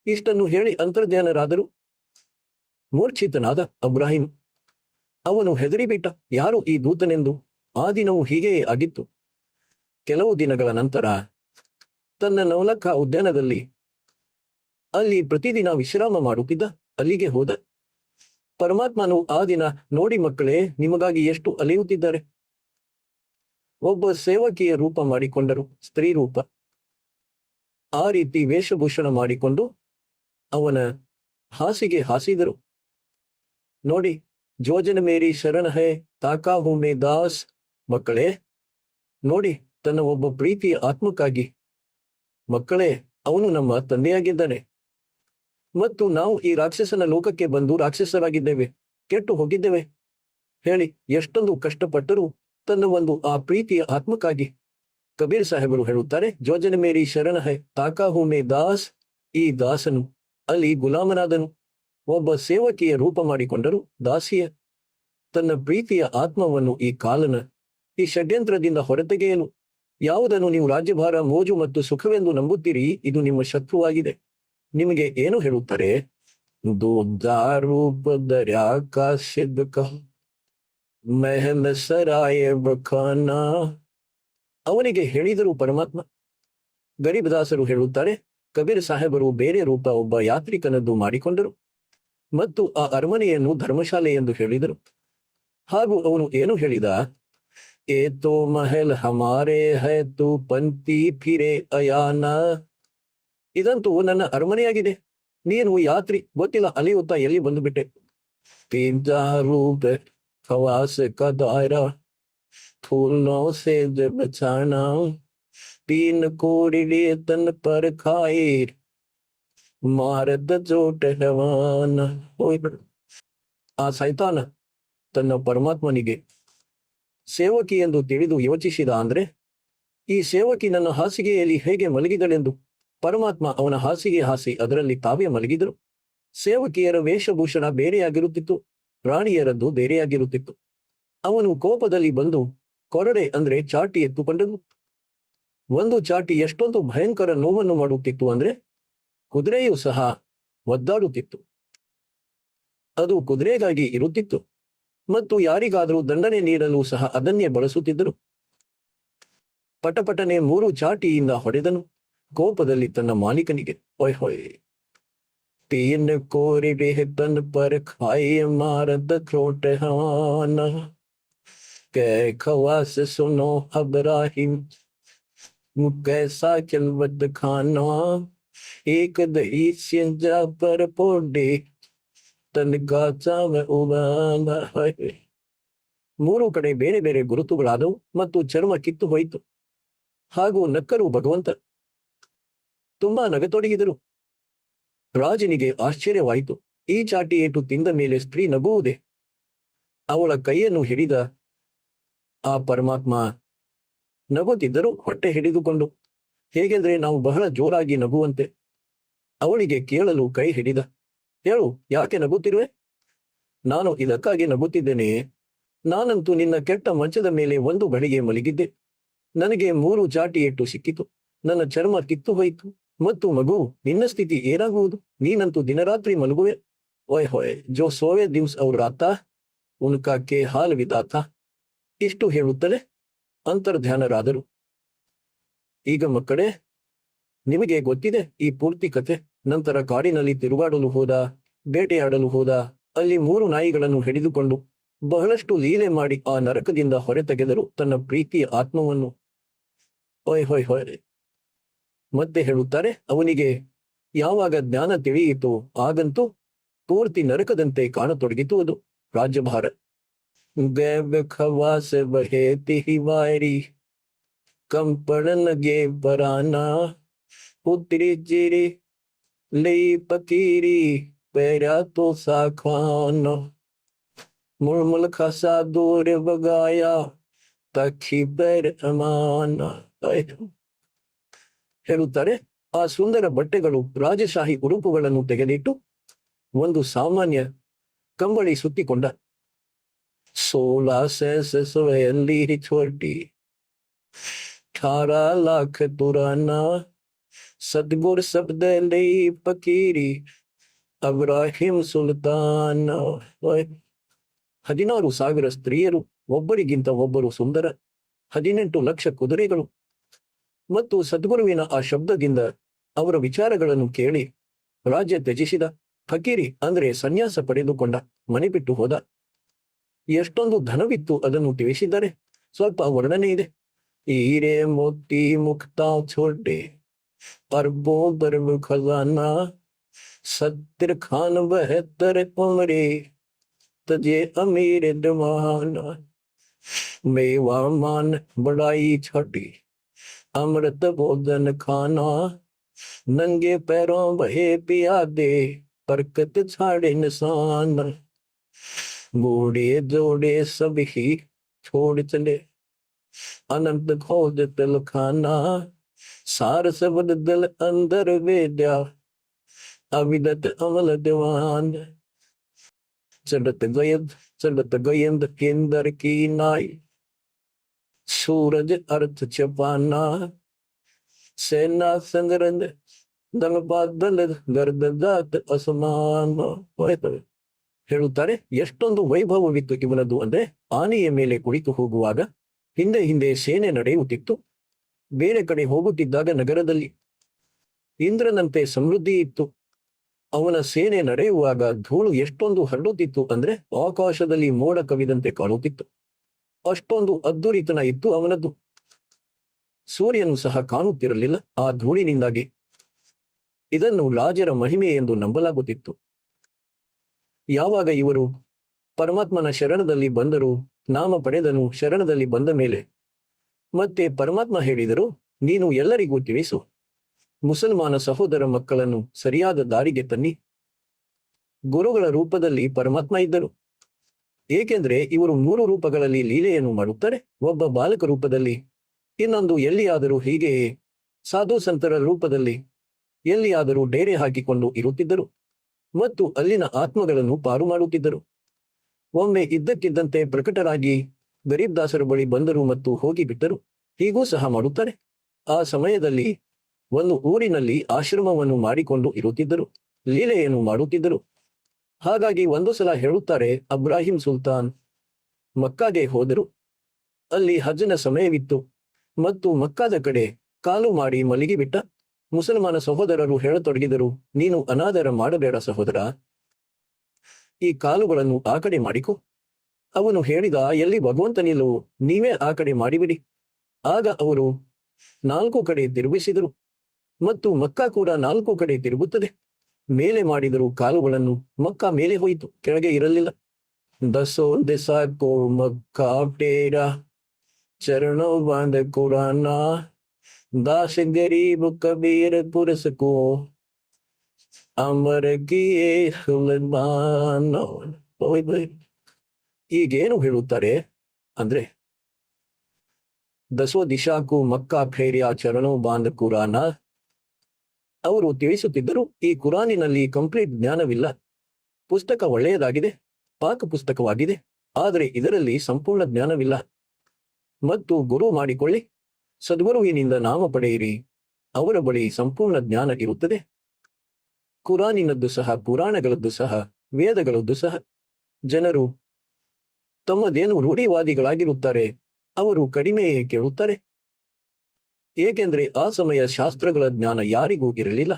[SPEAKER 1] ಇಷ್ಟನ್ನು ಹೇಳಿ ಅಂತರ್ಧ್ಯಾನರಾದರು. ಮೂರ್ಛಿತನಾದ ಅಬ್ರಾಹಿಂ. ಅವನು ಹೆದರಿಬಿಟ್ಟ, ಯಾರು ಈ ದೂತನೆಂದು. ಆ ದಿನವೂ ಹೀಗೆಯೇ ಆಗಿತ್ತು. ಕೆಲವು ದಿನಗಳ ನಂತರ ತನ್ನ ನವಲಖಾ ಉದ್ಯಾನದಲ್ಲಿ ಅಲ್ಲಿ ಪ್ರತಿದಿನ ವಿಶ್ರಾಮ ಮಾಡುತ್ತಿದ್ದ. ಅಲ್ಲಿಗೆ ಹೋದ. ಪರಮಾತ್ಮನು ಆ ದಿನ, ನೋಡಿ ಮಕ್ಕಳೇ, ನಿಮಗಾಗಿ ಎಷ್ಟು ಅಲೆಯುತ್ತಿದ್ದಾರೆ. ಒಬ್ಬ ಸೇವಕಿಯ ರೂಪ ಮಾಡಿಕೊಂಡರು, ಸ್ತ್ರೀ ರೂಪ. ಆ ರೀತಿ ವೇಷಭೂಷಣ ಮಾಡಿಕೊಂಡು ಅವನ ಹಾಸಿಗೆ ಹಾಸಿದರು. ನೋಡಿ, ಜೋಜನ ಮೇರಿ ಶರಣ ಹೇ ತಾಕಾ ಹೂ ಮೇ ದಾಸ್. ಮಕ್ಕಳೇ ನೋಡಿ, ತನ್ನ ಒಬ್ಬ ಪ್ರೀತಿಯ ಆತ್ಮಕ್ಕಾಗಿ. ಮಕ್ಕಳೇ, ಅವನು ನಮ್ಮ ತಂದೆಯಾಗಿದ್ದಾನೆ ಮತ್ತು ನಾವು ಈ ರಾಕ್ಷಸನ ಲೋಕಕ್ಕೆ ಬಂದು ರಾಕ್ಷಸರಾಗಿದ್ದೇವೆ, ಕೆಟ್ಟು ಹೋಗಿದ್ದೇವೆ. ಹೇಳಿ, ಎಷ್ಟೊಂದು ಕಷ್ಟಪಟ್ಟರು ತನ್ನ ಒಂದು ಆ ಪ್ರೀತಿಯ ಆತ್ಮಕ್ಕಾಗಿ. ಕಬೀರ್ ಸಾಹೇಬರು ಹೇಳುತ್ತಾರೆ, ಜೋಜನ ಮೇರಿ ಶರಣ ಹೈ ತಾಕಾ ಹೂ ಮೇ ದಾಸ್. ಈ ದಾಸನು ಅಲ್ಲಿ ಗುಲಾಮನಾದನು. ಒಬ್ಬ ಸೇವಕಿಯ ರೂಪ ಮಾಡಿಕೊಂಡರು, ದಾಸಿಯ. ತನ್ನ ಪ್ರೀತಿಯ ಆತ್ಮವನ್ನು ಈ ಕಾಲನ ಈ ಷಡ್ಯಂತ್ರದಿಂದ ಹೊರತೆಗೆಯಲು. ಯಾವುದನ್ನು ನೀವು ರಾಜ್ಯಭಾರ, ಮೋಜು ಮತ್ತು ಸುಖವೆಂದು ನಂಬುತ್ತೀರಿ, ಇದು ನಿಮ್ಮ ಶತ್ರುವಾಗಿದೆ. ನಿಮಗೆ ಏನು ಹೇಳುತ್ತಾರೆ? ಅವನಿಗೆ ಹೇಳಿದರು ಪರಮಾತ್ಮ. ಗರೀಬದಾಸರು ಹೇಳುತ್ತಾರೆ, ಕಬೀರ್ ಸಾಹೇಬರು ಬೇರೆ ರೂಪ ಒಬ್ಬ ಯಾತ್ರಿಕನದ್ದು ಮಾಡಿಕೊಂಡರು ಮತ್ತು ಆ ಅರಮನೆಯನ್ನು ಧರ್ಮಶಾಲೆ ಎಂದು ಹೇಳಿದರು. ಹಾಗೂ ಅವನು ಏನು ಹೇಳಿದ? ಏತೋ ಮಹಲ್ ಹಮಾರೆ ಹೈ ತು ಪಂತಿ ಫಿರೆ ಅಯಾನ. ಇದಂತೂ ನನ್ನ ಅರಮನೆಯಾಗಿದೆ. ನೀನು ಯಾತ್ರಿ, ಗೊತ್ತಿಲ್ಲ ಅಲೆಯುತ್ತಾ ಎಲ್ಲಿ ಬಂದುಬಿಟ್ಟೆ. ಪಿಜ್ಜಾ ರೂಪ खवास का दायरा फूलों से जब बचाना तीन कोरिडे तन पर खाए ಮಾರದ ಜೋಟರವಾನ. ಆ ಸೈತಾನ ತನ್ನ ಪರಮಾತ್ಮನಿಗೆ ಸೇವಕಿ ಎಂದು ತಿಳಿದು ಯೋಚಿಸಿದ. ಅಂದ್ರೆ ಈ ಸೇವಕಿ ನನ್ನ ಹಾಸಿಗೆಯಲ್ಲಿ ಹೇಗೆ ಮಲಗಿದಳೆಂದು. ಪರಮಾತ್ಮ ಅವನ ಹಾಸಿಗೆ ಹಾಸಿ ಅದರಲ್ಲಿ ತಾವೇ ಮಲಗಿದರು. ಸೇವಕಿಯರ ವೇಷಭೂಷಣ ಬೇರೆಯಾಗಿರುತ್ತಿತ್ತು, ರಾಣಿಯರದ್ದು ಬೇರೆಯಾಗಿರುತ್ತಿತ್ತು. ಅವನು ಕೋಪದಲ್ಲಿ ಬಂದು ಕೊರಡೆ ಅಂದ್ರೆ ಚಾಟಿ ಎತ್ತುಕೊಂಡನು. ಒಂದು ಚಾಟಿ ಎಷ್ಟೊಂದು ಭಯಂಕರ ನೋವನ್ನು ಮಾಡುತ್ತಿತ್ತು ಅಂದ್ರೆ ಕುದುರೆಯೂ ಸಹ ಒದ್ದಾಡುತ್ತಿತ್ತು. ಅದು ಕುದುರೆಗಾಗಿ ಇರುತ್ತಿತ್ತು ಮತ್ತು ಯಾರಿಗಾದರೂ ದಂಡನೆ ನೀಡಲು ಸಹ ಅದನ್ನೇ ಬಳಸುತ್ತಿದ್ದರು. ಪಟಪಟನೆ 3 ಚಾಟಿಯಿಂದ ಹೊಡೆದನು. ಕೋಪದಲ್ಲಿ ತನ್ನ ಮಾಲೀಕನಿಗೆ, ಹೊಯ್ ಹೊಯ್ तीन कोरिडे तन पर खाए मारद क्रोटहान कै खवास सुनो अब्राहिम कैसा चलवद खाना एक दही सिंजा पर पोडे तन ಗಾಚಾವ ಉಬಾನ. 3 ಕಡೆ ಬೇರೆ ಬೇರೆ ಗುರುತುಗಳಾದವು ಮತ್ತು ಚರ್ಮ ಕಿತ್ತು ಹೋಯಿತು. ಹಾಗೂ ನಕ್ಕರು ಭಗವಂತ. ತುಂಬಾ ನಗತೊಡಗಿದರು. ರಾಜನಿಗೆ ಆಶ್ಚರ್ಯವಾಯಿತು. ಈ ಚಾಟಿ ಏಟು ತಿಂದ ಮೇಲೆ ಸ್ತ್ರೀ ನಗುವುದೇ? ಅವಳ ಕೈಯನ್ನು ಹಿಡಿದ ಆ ಪರಮಾತ್ಮ ನಗುತ್ತಿದ್ದರು ಹೊಟ್ಟೆ ಹಿಡಿದುಕೊಂಡು. ಹೇಗೆಂದ್ರೆ ನಾವು ಬಹಳ ಜೋರಾಗಿ ನಗುವಂತೆ. ಅವಳಿಗೆ ಕೇಳಲು ಕೈ ಹಿಡಿದ. ಹೇಳು, ಯಾಕೆ ನಗುತ್ತಿರುವೆ? ನಾನು ಇದಕ್ಕಾಗಿ ನಗುತ್ತಿದ್ದೇನೆಯೇ? ನಾನಂತೂ ನಿನ್ನ ಕೆಟ್ಟ ಮಂಚದ ಮೇಲೆ ಒಂದು ಗಳಿಗೆ ಮಲಗಿದ್ದೆ. ನನಗೆ 3 ಚಾಟಿ ಏಟು ಸಿಕ್ಕಿತು. ನನ್ನ ಚರ್ಮ ಕಿತ್ತು ಹೋಯಿತು. ಮತ್ತು ಮಗು, ನಿನ್ನ ಸ್ಥಿತಿ ಏನಾಗುವುದು? ನೀನಂತೂ ದಿನರಾತ್ರಿ ಮಲಗುವೆ. ಓಯ್ ಹೊಯ್ ಜೋ ಸೋವೆ ದಿವ್ಸ್ ಅವ್ರ ಆತ ಉನ್ಕಾಕೆ ಹಾಲ್ ವಿದಾತ. ಇಷ್ಟು ಹೇಳುತ್ತಲೇ ಅಂತರ್ಧ್ಯಾನರಾದರು. ಈಗ ಮಕ್ಕಳೇ, ನಿಮಗೆ ಗೊತ್ತಿದೆ ಈ ಪೂರ್ತಿ ಕಥೆ. ನಂತರ ಕಾಡಿನಲ್ಲಿ ತಿರುಗಾಡಲು ಹೋದ, ಬೇಟೆಯಾಡಲು ಹೋದ. ಅಲ್ಲಿ 3 ನಾಯಿಗಳನ್ನು ಹಿಡಿದುಕೊಂಡು ಬಹಳಷ್ಟು ಲೀಲೆ ಮಾಡಿ ಆ ನರಕದಿಂದ ಹೊರತೆಗೆದರು ತನ್ನ ಪ್ರೀತಿಯ ಆತ್ಮವನ್ನು. ಹೊಯ್ ಹೊಯ್ ಹೊಯ್ ಮತ್ತೆ ಹೇಳುತ್ತಾರೆ, ಅವನಿಗೆ ಯಾವಾಗ ಜ್ಞಾನ ತಿಳಿಯಿತು ಆಗಂತೂ ಪೂರ್ತಿ ನರಕದಂತೆ ಕಾಣತೊಡಗಿತು ಅದು ರಾಜ್ಯಭಾರ. ಖವಾಸ ಬಹೇತಿ ಹಿವಾರಿ ಕಂಪಳನಗೆ ಬರಾನ ಪುತ್ರಿ ಜಿರಿ ಲೈ ಪಕೀರಿ पैरा तो साखान मुरमुल खसा दूर बगाया तखी बैर ಅಮಾನ. ಹೇಳುತ್ತಾರೆ, ಆ ಸುಂದರ ಬಟ್ಟೆಗಳು, ರಾಜಶಾಹಿ ಉಡುಪುಗಳನ್ನು ತೆಗೆದಿಟ್ಟು ಒಂದು ಸಾಮಾನ್ಯ ಕಂಬಳಿ ಸುತ್ತಿಕೊಂಡ. 16 छोटी 18 लाख तुराना सदगुर शब्द लई फकीरी ಅಬ್ರಾಹಿಂ ಸುಲ್ತಾನ್. 16,000 ಸ್ತ್ರೀಯರು, ಒಬ್ಬರಿಗಿಂತ ಒಬ್ಬರು ಸುಂದರ. 18 ಲಕ್ಷ ಕುದುರೆಗಳು. ಮತ್ತು ಸದ್ಗುರುವಿನ ಆ ಶಬ್ದದಿಂದ ಅವರ ವಿಚಾರಗಳನ್ನು ಕೇಳಿ ರಾಜ್ಯ ತ್ಯಜಿಸಿದ. ಫಕೀರಿ ಅಂದ್ರೆ ಸನ್ಯಾಸ ಪಡೆದುಕೊಂಡ, ಮನೆ ಬಿಟ್ಟು ಹೋದ. ಎಷ್ಟೊಂದು ಧನವಿತ್ತು ಅದನ್ನು ತಿಳಿಸಿದ್ದಾರೆ. ಸ್ವಲ್ಪ ವರ್ಣನೆ ಇದೆ. ಈರೆ ಮೋತಿ ಮುಕ್ತಾ ಛೋಟೆ ಅರ್ಬೋ ದರ್ಬ ಖಜಾನಾ सत्तर खान 72 उमरे तजे अमीर दमाना मेवा मान बड़ाई छठी अमृत भोजन खाना नंगे पैरों बहे पिया दे बरकत छाड़े निशान बूढ़े जोड़े सब ही छोड़ चले अनंत खोज तिल खाना सार सबद दिल अंदर वेद्या अविदत अमल दीवान चलत गयंद केंदर की नाई सूरज अर्थ छपाना सेना संगरंद दंग बादल गर्द जात असमान. ಹೇಳುತ್ತಾರೆ, ಎಷ್ಟೊಂದು ವೈಭವವಿತ್ತು ಇವನದು ಅಂದ್ರೆ ಆನೆಯ ಮೇಲೆ ಕುಳಿತು ಹೋಗುವಾಗ ಹಿಂದೆ ಹಿಂದೆ ಸೇನೆ ನಡೆಯುತ್ತಿತ್ತು. ಬೇರೆ ಕಡೆ ಹೋಗುತ್ತಿದ್ದಾಗ ನಗರದಲ್ಲಿ ಇಂದ್ರನಂತೆ ಸಮೃದ್ಧಿ ಇತ್ತು. ಅವನ ಸೇನೆ ನಡೆಯುವಾಗ ಧೂಳು ಎಷ್ಟೊಂದು ಹರಡುತ್ತಿತ್ತು ಅಂದ್ರೆ ಆಕಾಶದಲ್ಲಿ ಮೋಡ ಕವಿದಂತೆ ಕಾಣುತ್ತಿತ್ತು. ಅಷ್ಟೊಂದು ಅದ್ದುರಿತನ ಇತ್ತು ಅವನದ್ದು. ಸೂರ್ಯನು ಸಹ ಕಾಣುತ್ತಿರಲಿಲ್ಲ ಆ ಧೂಳಿನಿಂದಾಗಿ. ಇದನ್ನು ರಾಜರ ಮಹಿಮೆ ಎಂದು ನಂಬಲಾಗುತ್ತಿತ್ತು. ಯಾವಾಗ ಇವರು ಪರಮಾತ್ಮನ ಶರಣದಲ್ಲಿ ಬಂದರು, ನಾಮ ಪಡೆದನು, ಶರಣದಲ್ಲಿ ಬಂದ ಮೇಲೆ ಮತ್ತೆ ಪರಮಾತ್ಮ ಹೇಳಿದರು, ನೀನು ಎಲ್ಲರಿಗೂ ತಿಳಿಸು, ಮುಸಲ್ಮಾನ ಸಹೋದರ ಮಕ್ಕಳನ್ನು ಸರಿಯಾದ ದಾರಿಗೆ ತನ್ನಿ. ಗುರುಗಳ ರೂಪದಲ್ಲಿ ಪರಮಾತ್ಮ ಇದ್ದರು. ಏಕೆಂದರೆ ಇವರು 3 ರೂಪಗಳಲ್ಲಿ ಲೀಲೆಯನ್ನು ಮಾಡುತ್ತಾರೆ. ಒಬ್ಬ ಬಾಲಕ ರೂಪದಲ್ಲಿ, ಇನ್ನೊಂದು ಎಲ್ಲಿಯಾದರೂ ಹೀಗೆಯೇ ಸಾಧು ಸಂತರ ರೂಪದಲ್ಲಿ ಎಲ್ಲಿಯಾದರೂ ಡೇರೆ ಹಾಕಿಕೊಂಡು ಇರುತ್ತಿದ್ದರು ಮತ್ತು ಅಲ್ಲಿನ ಆತ್ಮಗಳನ್ನು ಪಾರು ಮಾಡುತ್ತಿದ್ದರು. ಒಮ್ಮೆ ಇದ್ದಕ್ಕಿದ್ದಂತೆ ಪ್ರಕಟರಾಗಿ ಗರೀಬ್ ದಾಸರ ಬಳಿ ಬಂದರು ಮತ್ತು ಹೋಗಿಬಿಟ್ಟರು. ಹೀಗೂ ಸಹ ಮಾಡುತ್ತಾರೆ. ಆ ಸಮಯದಲ್ಲಿ ಒಂದು ಊರಿನಲ್ಲಿ ಆಶ್ರಮವನ್ನು ಮಾಡಿಕೊಂಡು ಇರುತ್ತಿದ್ದರು, ಲೀಲೆಯನ್ನು ಮಾಡುತ್ತಿದ್ದರು. ಹಾಗಾಗಿ ಒಂದು ಸಲ ಹೇಳುತ್ತಾರೆ, ಅಬ್ರಾಹಿಂ ಸುಲ್ತಾನ್ ಮಕ್ಕಾಗೆ ಹೋದರು. ಅಲ್ಲಿ ಹಜ್ಜನ ಸಮಯವಿತ್ತು ಮತ್ತು ಮಕ್ಕಾದ ಕಡೆ ಕಾಲು ಮಾಡಿ ಮಲಗಿಬಿಟ್ಟ. ಮುಸಲ್ಮಾನ ಸಹೋದರರು ಹೇಳತೊಡಗಿದರು, ನೀನು ಅನಾದರ ಮಾಡಬೇಡ ಸಹೋದರ, ಈ ಕಾಲುಗಳನ್ನು ಆ ಕಡೆ ಮಾಡಿಕೊ. ಅವನು ಹೇಳಿದ, ಎಲ್ಲಿ ಭಗವಂತನಿಲ್ಲವೋ ನೀವೇ ಆ ಕಡೆ ಮಾಡಿಬಿಡಿ. ಆಗ ಅವರು 4 ಕಡೆ ತಿರುಗಿಸಿದರು ಮತ್ತು ಮಕ್ಕಾ ಕೂಡ 4 ಕಡೆ ತಿರುಗುತ್ತದೆ. ಮೇಲೆ ಮಾಡಿದರು ಕಾಲುಗಳನ್ನು, ಮಕ್ಕಾ ಮೇಲೆ ಹೋಯಿತು, ಕೆಳಗೆ ಇರಲಿಲ್ಲ. ದಸೋ ದಿಸಾಕೋ ಮಕ್ಕಾ ಟೇರಾ ಚರಣೋ ಬಾಂಧ ಕುರಾನ ದಾಸ ಗರೀಬ್ ಕಬೀರ್ ಪುರಸಕೋ ಅಮರ ಕಿಯೇ ಸುಲ್ತಾನೋ. ಈಗೇನು ಹೇಳುತ್ತಾರೆ ಅಂದ್ರೆ, ದಸೋ ದಿಶಾಕು ಮಕ್ಕಾ ಫೇರಿಯಾ ಚರಣೋ ಬಾಂಧ ಕುರಾನ. ಅವರು ತಿಳಿಸುತ್ತಿದ್ದರು, ಈ ಕುರಾನಿನಲ್ಲಿ ಕಂಪ್ಲೀಟ್ ಜ್ಞಾನವಿಲ್ಲ. ಪುಸ್ತಕ ಒಳ್ಳೆಯದಾಗಿದೆ, ಪಾಕ ಪುಸ್ತಕವಾಗಿದೆ, ಆದರೆ ಇದರಲ್ಲಿ ಸಂಪೂರ್ಣ ಜ್ಞಾನವಿಲ್ಲ. ಮತ್ತು ಗುರು ಮಾಡಿಕೊಳ್ಳಿ, ಸದ್ಗುರುವಿನಿಂದ ನಾಮ ಪಡೆಯಿರಿ, ಅವರ ಬಳಿ ಸಂಪೂರ್ಣ ಜ್ಞಾನ ಇರುತ್ತದೆ. ಕುರಾನಿನದ್ದು ಸಹ, ಪುರಾಣಗಳದ್ದು ಸಹ, ವೇದಗಳದ್ದು ಸಹ. ಜನರು ತಮ್ಮದೇನು ರೂಢಿವಾದಿಗಳಾಗಿರುತ್ತಾರೆ, ಅವರು ಕಡಿಮೆಯೇ ಕೇಳುತ್ತಾರೆ. ಏಕೆಂದರೆ ಆ ಸಮಯ ಶಾಸ್ತ್ರಗಳ ಜ್ಞಾನ ಯಾರಿಗೂ ಇರಲಿಲ್ಲ.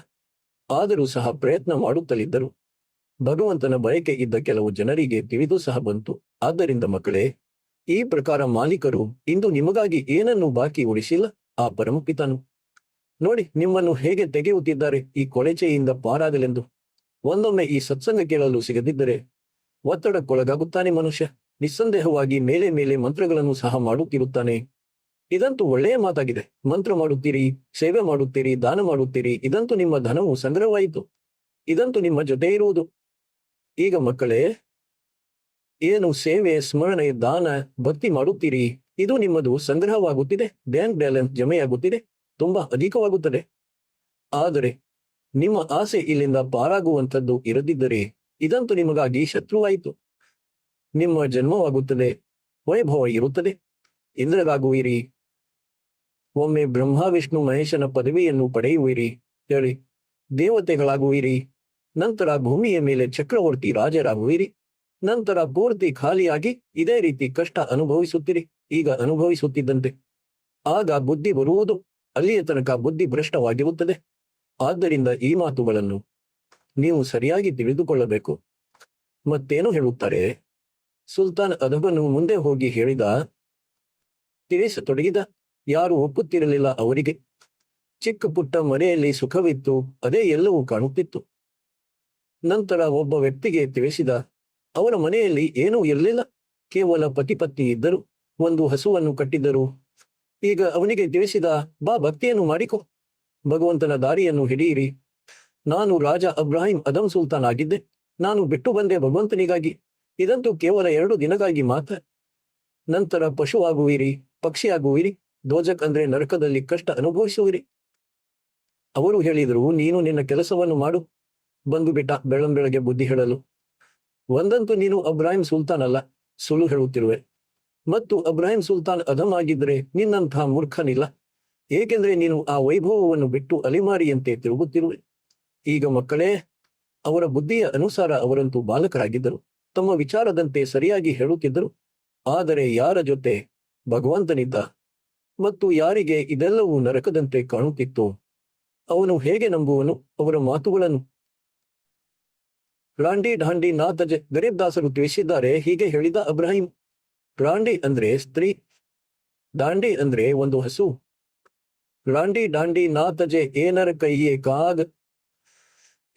[SPEAKER 1] ಆದರೂ ಸಹ ಪ್ರಯತ್ನ ಮಾಡುತ್ತಲಿದ್ದರು. ಭಗವಂತನ ಬಯಕೆ ಇದ್ದ ಕೆಲವು ಜನರಿಗೆ ತಿಳಿದು ಸಹ ಬಂತು. ಆದ್ದರಿಂದ ಮಕ್ಕಳೇ, ಈ ಪ್ರಕಾರ ಮಾಲೀಕರು ಇಂದು ನಿಮಗಾಗಿ ಏನನ್ನೂ ಬಾಕಿ ಉಳಿಸಿಲ್ಲ. ಆ ಪರಮಪಿತನು ನೋಡಿ ನಿಮ್ಮನ್ನು ಹೇಗೆ ತೆಗೆಯುತ್ತಿದ್ದಾರೆ ಈ ಕೊಳೆಚೆಯಿಂದ ಪಾರಾಗಲೆಂದು. ಒಂದೊಮ್ಮೆ ಈ ಸತ್ಸಂಗ ಕೇಳಲು ಸಿಗದಿದ್ದರೆ ಒತ್ತಡಕ್ಕೊಳಗಾಗುತ್ತಾನೆ ಮನುಷ್ಯ. ನಿಸ್ಸಂದೇಹವಾಗಿ ಮೇಲೆ ಮೇಲೆ ಮಂತ್ರಗಳನ್ನು ಸಹ ಮಾಡುತ್ತಿರುತ್ತಾನೆ. ಇದಂತೂ ಒಳ್ಳೆಯ ಮಾತಾಗಿದೆ. ಮಂತ್ರ ಮಾಡುತ್ತೀರಿ, ಸೇವೆ ಮಾಡುತ್ತೀರಿ, ದಾನ ಮಾಡುತ್ತೀರಿ, ಇದಂತೂ ನಿಮ್ಮ ಧನವು ಸಂಗ್ರಹವಾಯಿತು, ಇದಂತೂ ನಿಮ್ಮ ಜೊತೆ ಇರುವುದು. ಈಗ ಮಕ್ಕಳೇ, ಏನು ಸೇವೆ, ಸ್ಮರಣೆ, ದಾನ, ಭಕ್ತಿ ಮಾಡುತ್ತೀರಿ, ಇದು ನಿಮ್ಮದು ಸಂಗ್ರಹವಾಗುತ್ತಿದೆ, ಬ್ಯಾಂಕ್ ಬ್ಯಾಲೆನ್ಸ್ ಜಮೆಯಾಗುತ್ತಿದೆ, ತುಂಬಾ ಅಧಿಕವಾಗುತ್ತದೆ. ಆದರೆ ನಿಮ್ಮ ಆಸೆ ಇಲ್ಲಿಂದ ಪಾರಾಗುವಂಥದ್ದು ಇರದಿದ್ದರೆ ಇದಂತೂ ನಿಮಗಾಗಿ ಶತ್ರುವಾಯಿತು. ನಿಮ್ಮ ಜನ್ಮವಾಗುತ್ತದೆ, ವೈಭವ ಇರುತ್ತದೆ, ಇಂದ್ರಗಾಗುವಿರಿ, ಒಮ್ಮೆ ಬ್ರಹ್ಮ ವಿಷ್ಣು ಮಹೇಶನ ಪದವಿಯನ್ನು ಪಡೆಯುವಿರಿ, ಹೇಳಿ ದೇವತೆಗಳಾಗುವಿರಿ, ನಂತರ ಭೂಮಿಯ ಮೇಲೆ ಚಕ್ರವರ್ತಿ ರಾಜರಾಗುವಿರಿ, ನಂತರ ಪೂರ್ತಿ ಖಾಲಿಯಾಗಿ ಇದೇ ರೀತಿ ಕಷ್ಟ ಅನುಭವಿಸುತ್ತೀರಿ. ಈಗ ಅನುಭವಿಸುತ್ತಿದ್ದಂತೆ ಆಗ ಬುದ್ಧಿ ಬರುವುದು, ಅಲ್ಲಿಯ ತನಕ ಬುದ್ಧಿ ಭ್ರಷ್ಟವಾಗಿರುತ್ತದೆ. ಆದ್ದರಿಂದ ಈ ಮಾತುಗಳನ್ನು ನೀವು ಸರಿಯಾಗಿ ತಿಳಿದುಕೊಳ್ಳಬೇಕು. ಮತ್ತೇನು ಹೇಳುತ್ತಾರೆ, ಸುಲ್ತಾನ್ ಅದಬನು ಮುಂದೆ ಹೋಗಿ ಹೇಳಿದ, ತಿಳಿಸತೊಡಗಿದ. ಯಾರು ಒಪ್ಪುತ್ತಿರಲಿಲ್ಲ ಅವರಿಗೆ. ಚಿಕ್ಕ ಪುಟ್ಟ ಮನೆಯಲ್ಲಿ ಸುಖವಿತ್ತು, ಅದೇ ಎಲ್ಲವೂ ಕಾಣುತ್ತಿತ್ತು. ನಂತರ ಒಬ್ಬ ವ್ಯಕ್ತಿಗೆ ತಿಳಿಸಿದ, ಅವರ ಮನೆಯಲ್ಲಿ ಏನೂ ಇರಲಿಲ್ಲ, ಕೇವಲ ಪತಿಪತ್ನಿ ಇದ್ದರು, ಒಂದು ಹಸುವನ್ನು ಕಟ್ಟಿದ್ದರು. ಈಗ ಅವನಿಗೆ ತಿಳಿಸಿದ, ಬಾ ಭಕ್ತಿಯನ್ನು ಮಾಡಿಕೊ, ಭಗವಂತನ ದಾರಿಯನ್ನು ಹಿಡಿಯಿರಿ. ನಾನು ರಾಜ ಅಬ್ರಾಹಿಂ ಅದಂ ಸುಲ್ತಾನ್ ಆಗಿದ್ದೆ, ನಾನು ಬಿಟ್ಟು ಬಂದೆ ಭಗವಂತನಿಗಾಗಿ, ಇದಂತೂ ಕೇವಲ 2 ದಿನಗಾಗಿ ಮಾತ್ರ. ನಂತರ ಪಶುವಾಗುವಿರಿ, ಪಕ್ಷಿಯಾಗುವಿರಿ, ದೋಜಕ್ ಅಂದ್ರೆ ನರಕದಲ್ಲಿ ಕಷ್ಟ ಅನುಭವಿಸುವಿರಿ. ಅವರು ಹೇಳಿದರು, ನೀನು ನಿನ್ನ ಕೆಲಸವನ್ನು ಮಾಡು. ಬಂದು ಬಿಟ್ಟ ಬೆಳಂಬೆಳಗ್ಗೆ ಬುದ್ಧಿ ಹೇಳಲು. ಒಂದಂತೂ ನೀನು ಅಬ್ರಾಹಿಂ ಸುಲ್ತಾನ್ ಅಲ್ಲ, ಸುಳ್ಳು ಹೇಳುತ್ತಿರುವೆ. ಮತ್ತು ಅಬ್ರಾಹಿಂ ಸುಲ್ತಾನ್ ಅದಮ್ ಆಗಿದ್ರೆ ನಿನ್ನಂತಹ ಮೂರ್ಖನಿಲ್ಲ, ಏಕೆಂದ್ರೆ ನೀನು ಆ ವೈಭವವನ್ನು ಬಿಟ್ಟು ಅಲಿಮಾರಿಯಂತೆ ತಿರುಗುತ್ತಿರುವೆ. ಈಗ ಮಕ್ಕಳೇ, ಅವರ ಬುದ್ಧಿಯ ಅನುಸಾರ ಅವರಂತೂ ಬಾಲಕರಾಗಿದ್ದರು, ತಮ್ಮ ವಿಚಾರದಂತೆ ಸರಿಯಾಗಿ ಹೇಳುತ್ತಿದ್ದರು. ಆದರೆ ಯಾರ ಜೊತೆ ಭಗವಂತನಿದ್ದ ಮತ್ತು ಯಾರಿಗೆ ಇದೆಲ್ಲವೂ ನರಕದಂತೆ ಕಾಣುತ್ತಿತ್ತು, ಅವನು ಹೇಗೆ ನಂಬುವನು ಅವರ ಮಾತುಗಳನ್ನು? ರಾಂಡಿ ಢಾಂಡಿ ನಾತಜೆ ಗರೀಬ್ ದಾಸರು ತಿಳಿಸಿದ್ದಾರೆ. ಹೀಗೆ ಹೇಳಿದ ಅಬ್ರಾಹಿಂ. ರಾಂಡಿ ಅಂದ್ರೆ ಸ್ತ್ರೀ, ದಾಂಡಿ ಅಂದ್ರೆ ಒಂದು ಹಸು. ರಾಂಡಿ ಢಾಂಡಿ ನಾತಜೆ ಏನರ ಕೈಯೇ ಕಾಗ್.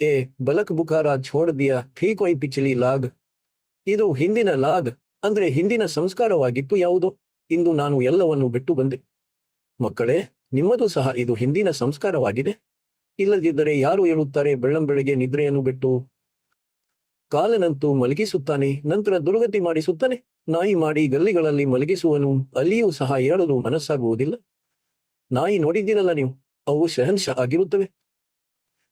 [SPEAKER 1] ए बलक बुखारा छोड़ दिया थी कोई पिछली लाग. ಇದು ಹಿಂದಿನ ಲಾಗ್ ಅಂದ್ರೆ ಹಿಂದಿನ ಸಂಸ್ಕಾರವಾಗಿತ್ತು ಯಾವುದೋ. ಇಂದು ನಾನು ಎಲ್ಲವನ್ನು ಬಿಟ್ಟು ಬಂದೆ. ಮಕ್ಕಳೇ, ನಿಮ್ಮದು ಸಹ ಇದು ಹಿಂದಿನ ಸಂಸ್ಕಾರವಾಗಿದೆ. ಇಲ್ಲದಿದ್ದರೆ ಯಾರು ಹೇಳುತ್ತಾರೆ ಬೆಳ್ಳಂಬೆಳಗ್ಗೆ ನಿದ್ರೆಯನ್ನು ಬಿಟ್ಟು? ಕಾಲನಂತೂ ಮಲಗಿಸುತ್ತಾನೆ, ನಂತರ ದುರ್ಗತಿ ಮಾಡಿಸುತ್ತಾನೆ. ನಾಯಿ ಮಾಡಿ ಗಲ್ಲಿಗಳಲ್ಲಿ ಮಲಗಿಸುವನು, ಅಲ್ಲಿಯೂ ಸಹ ಏಳಲು ಮನಸ್ಸಾಗುವುದಿಲ್ಲ. ನಾಯಿ ನೋಡಿದ್ದೀರಲ್ಲ ನೀವು, ಅವು ಶಹನ್ಶ ಆಗಿರುತ್ತವೆ.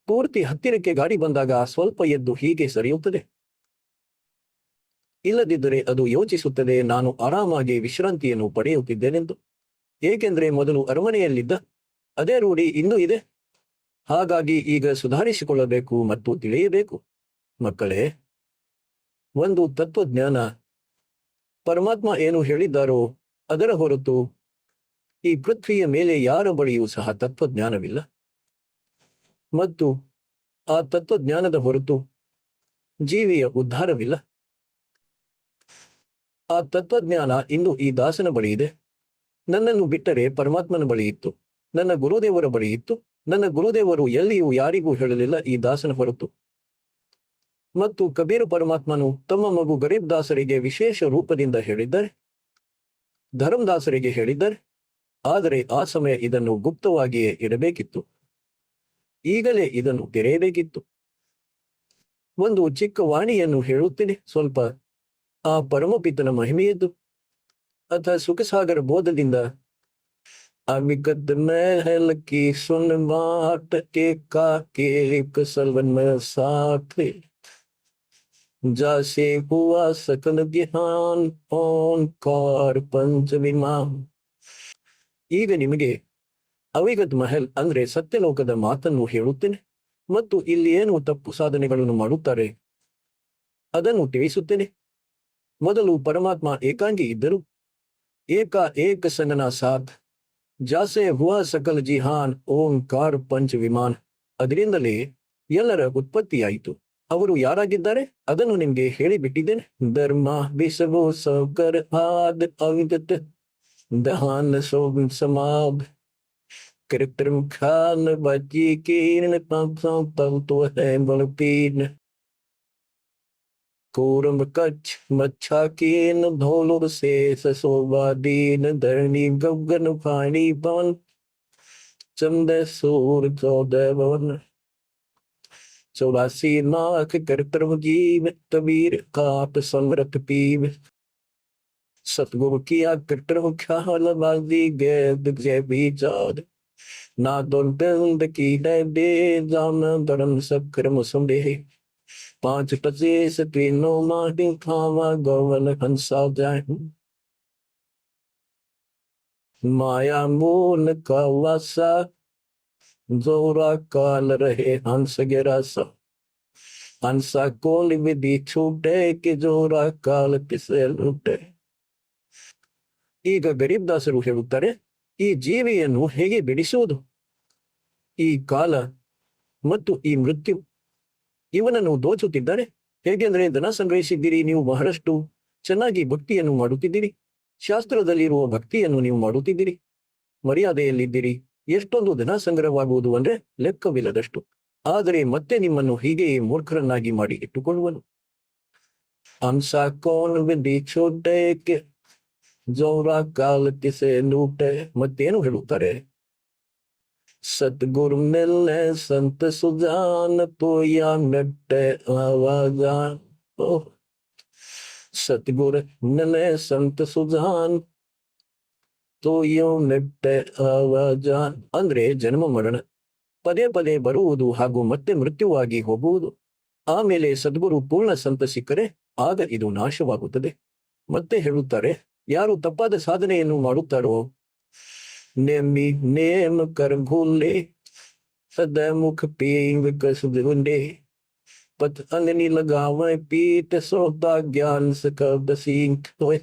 [SPEAKER 1] ಪೂರ್ತಿ ಹತ್ತಿರಕ್ಕೆ ಗಾಡಿ ಬಂದಾಗ ಸ್ವಲ್ಪ ಎದ್ದು ಹೀಗೆ ಸರಿಯುತ್ತದೆ. ಇಲ್ಲದಿದ್ದರೆ ಅದು ಯೋಚಿಸುತ್ತದೆ, ನಾನು ಆರಾಮಾಗಿ ವಿಶ್ರಾಂತಿಯನ್ನು ಪಡೆಯುತ್ತಿದ್ದೇನೆಂದು. ಏಕೆಂದರೆ ಮೊದಲು ಅರಮನೆಯಲ್ಲಿದ್ದ ಅದೇ ರೂಢಿ ಇಂದು ಇದೆ. ಹಾಗಾಗಿ ಈಗ ಸುಧಾರಿಸಿಕೊಳ್ಳಬೇಕು ಮತ್ತು ತಿಳಿಯಬೇಕು. ಮಕ್ಕಳೇ, ಒಂದು ತತ್ವಜ್ಞಾನ, ಪರಮಾತ್ಮ ಏನು ಹೇಳಿದ್ದಾರೋ ಅದರ ಹೊರತು ಈ ಪೃಥ್ವಿಯ ಮೇಲೆ ಯಾರ ಬಳಿಯೂ ಸಹ ತತ್ವಜ್ಞಾನವಿಲ್ಲ. ಮತ್ತು ಆ ತತ್ವಜ್ಞಾನದ ಹೊರತು ಜೀವಿಯ ಉದ್ಧಾರವಿಲ್ಲ. ಆ ತತ್ವಜ್ಞಾನ ಇಂದು ಈ ದಾಸನ ಬಳಿ ಇದೆ. ನನ್ನನ್ನು ಬಿಟ್ಟರೆ ಪರಮಾತ್ಮನ ಬಳಿ ಇತ್ತು, ನನ್ನ ಗುರುದೇವರ ಬಳಿ ಇತ್ತು. ನನ್ನ ಗುರುದೇವರು ಎಲ್ಲಿಯೂ ಯಾರಿಗೂ ಹೇಳಲಿಲ್ಲ ಈ ದಾಸನ ಹೊರತು. ಮತ್ತು ಕಬೀರ ಪರಮಾತ್ಮನು ತಮ್ಮ ಮಗು ಗರೀಬ್ ದಾಸರಿಗೆ ವಿಶೇಷ ರೂಪದಿಂದ ಹೇಳಿದ್ದಾರೆ, ಧರ್ಮದಾಸರಿಗೆ ಹೇಳಿದ್ದಾರೆ. ಆದರೆ ಆ ಸಮಯ ಇದನ್ನು ಗುಪ್ತವಾಗಿಯೇ ಇಡಬೇಕಿತ್ತು. ಈಗಲೇ ಇದನ್ನು ತೆರೆಯಬೇಕಿತ್ತು. ಒಂದು ಚಿಕ್ಕ ವಾಣಿಯನ್ನು ಹೇಳುತ್ತೇನೆ ಸ್ವಲ್ಪ. ಆ ಪರಮಪಿತನ ಮಹಿಮೆಯದ್ದು ಅಥ ಸುಖಸಾಗರ ಬೋಧದಿಂದ. ಅಮಿಕದ್ महल की सुन बाट के काके कसलवन में साथे जैसे हुआ सकल ध्यान ओंकार पंचविमान. ಈಗ ನಿಮಗೆ ಅವಿಗತ್ ಮಹಲ್ ಅಂದ್ರೆ ಸತ್ಯಲೋಕದ ಮಾತನ್ನು ಹೇಳುತ್ತೇನೆ ಮತ್ತು ಇಲ್ಲಿ ಏನು ತಪ್ಪು ಸಾಧನೆಗಳನ್ನು ಮಾಡುತ್ತಾರೆ ಅದನ್ನು ತಿಳಿಸುತ್ತೇನೆ. ಮೊದಲು ಪರಮಾತ್ಮ ಏಕಾಂಗಿ ಇದ್ದರು. ಏಕ ಸಂಗನ ಸಾಥ್ ಜಾಸೆ ಹುವಾ ಸಕಲ ಜಿಹಾನ್ ಓಂಕಾರ ಪಂಚ ವಿಮಾನ್. ಅದರಿಂದಲೇ ಎಲ್ಲರ ಉತ್ಪತ್ತಿಯಾಯಿತು. ಅವರು ಯಾರಾಗಿದ್ದಾರೆ ಅದನ್ನು ನಿಮಗೆ ಹೇಳಿಬಿಟ್ಟಿದ್ದೇನೆ. ಧರ್ಮ ಬಿಸವೋ ಸೌಕರ್ ಆದ್ ಅವಿಗತ್ ದಹಾನ್ ಸೋಗ್ ಸಮಾಬ್ ಕೃತ್ರಿಮ ಖಾನ್ ಬಜ್ಜಿ ಕೀರ್ಣ ತೋ ಹೈ ಬಲಪೀನ್ कोरम कच्छ मच्छा केन धौलुर से ससोबादीन धरणी गगन पानी पवन चंद सूर चौदह भवन 84 लाख कर्तव्य जीव कबीर काट समृत पीव सतगुरु किया कर्तव्य ख्याल बाजी गैद जय बीजाद ना दुर्द की दे जाम धर्म सक्रम संदेह 5 पच्चीस तीनों माटी खावा गौवन हंसा जाए माया मूल का वासा जोरा काल रहे हंस गिरासा हंसा कोल विधि छूटे कि जोरा काल किसे लूटे. ಈಗ ಗರೀಬ್ ದಾಸರು ಹೇಳುತ್ತಾರೆ, ಈ ಜೀವಿಯನ್ನು ಹೇಗೆ ಬಿಡಿಸುವುದು? ಈ ಕಾಲ ಮತ್ತು ಈ ಮೃತ್ಯು ಇವನನ್ನು ದೋಚುತ್ತಿದ್ದಾರೆ. ಹೇಗೆಂದ್ರೆ ದನ ಸಂಗ್ರಹಿಸಿದ್ದೀರಿ, ನೀವು ಬಹಳಷ್ಟು ಚೆನ್ನಾಗಿ ಭಕ್ತಿಯನ್ನು ಮಾಡುತ್ತಿದ್ದೀರಿ, ಶಾಸ್ತ್ರದಲ್ಲಿರುವ ಭಕ್ತಿಯನ್ನು ನೀವು ಮಾಡುತ್ತಿದ್ದೀರಿ, ಮರ್ಯಾದೆಯಲ್ಲಿದ್ದೀರಿ. ಎಷ್ಟೊಂದು ಧನ ಸಂಗ್ರಹವಾಗುವುದು ಅಂದ್ರೆ ಲೆಕ್ಕವಿಲ್ಲದಷ್ಟು. ಆದರೆ ಮತ್ತೆ ನಿಮ್ಮನ್ನು ಹೀಗೆಯೇ ಮೂರ್ಖರನ್ನಾಗಿ ಮಾಡಿ ಇಟ್ಟುಕೊಳ್ಳುವನು. ಹಂಸ ಕೋನ್ ವಿಧಿ ಛೋಟೆ ಜೋರ ಕಾಲಕ್ಕೆ ಲೂಟೆ. ಮತ್ತೇನು ಹೇಳುತ್ತಾರೆ? सतगुरु मिलने संत सुजान तो या मिटे आवाजान. सतगुरु मिलने संत सुजान तो ಯೋ ಮಿಟ್ಟೆ ಆವಾಜಾನ್. ಅಂದ್ರೆ ಜನ್ಮ ಮರಣ ಪದೇ ಪದೇ ಬರುವುದು ಹಾಗೂ ಮತ್ತೆ ಮೃತ್ಯುವಾಗಿ ಹೋಗುವುದು. ಆಮೇಲೆ ಸದ್ಗುರು ಪೂರ್ಣ ಸಂತ ಸಿಕ್ಕರೆ ಆಗ ಇದು ನಾಶವಾಗುತ್ತದೆ. ಮತ್ತೆ ಹೇಳುತ್ತಾರೆ, ಯಾರು ತಪ್ಪಾದ ಸಾಧನೆಯನ್ನು ಮಾಡುತ್ತಾರೋ नेमी नेम कर भूले सदा मुख पीव कस दुंडे पत अंगनी लगावे पीठ सोता ज्ञान सकब सीख तोय.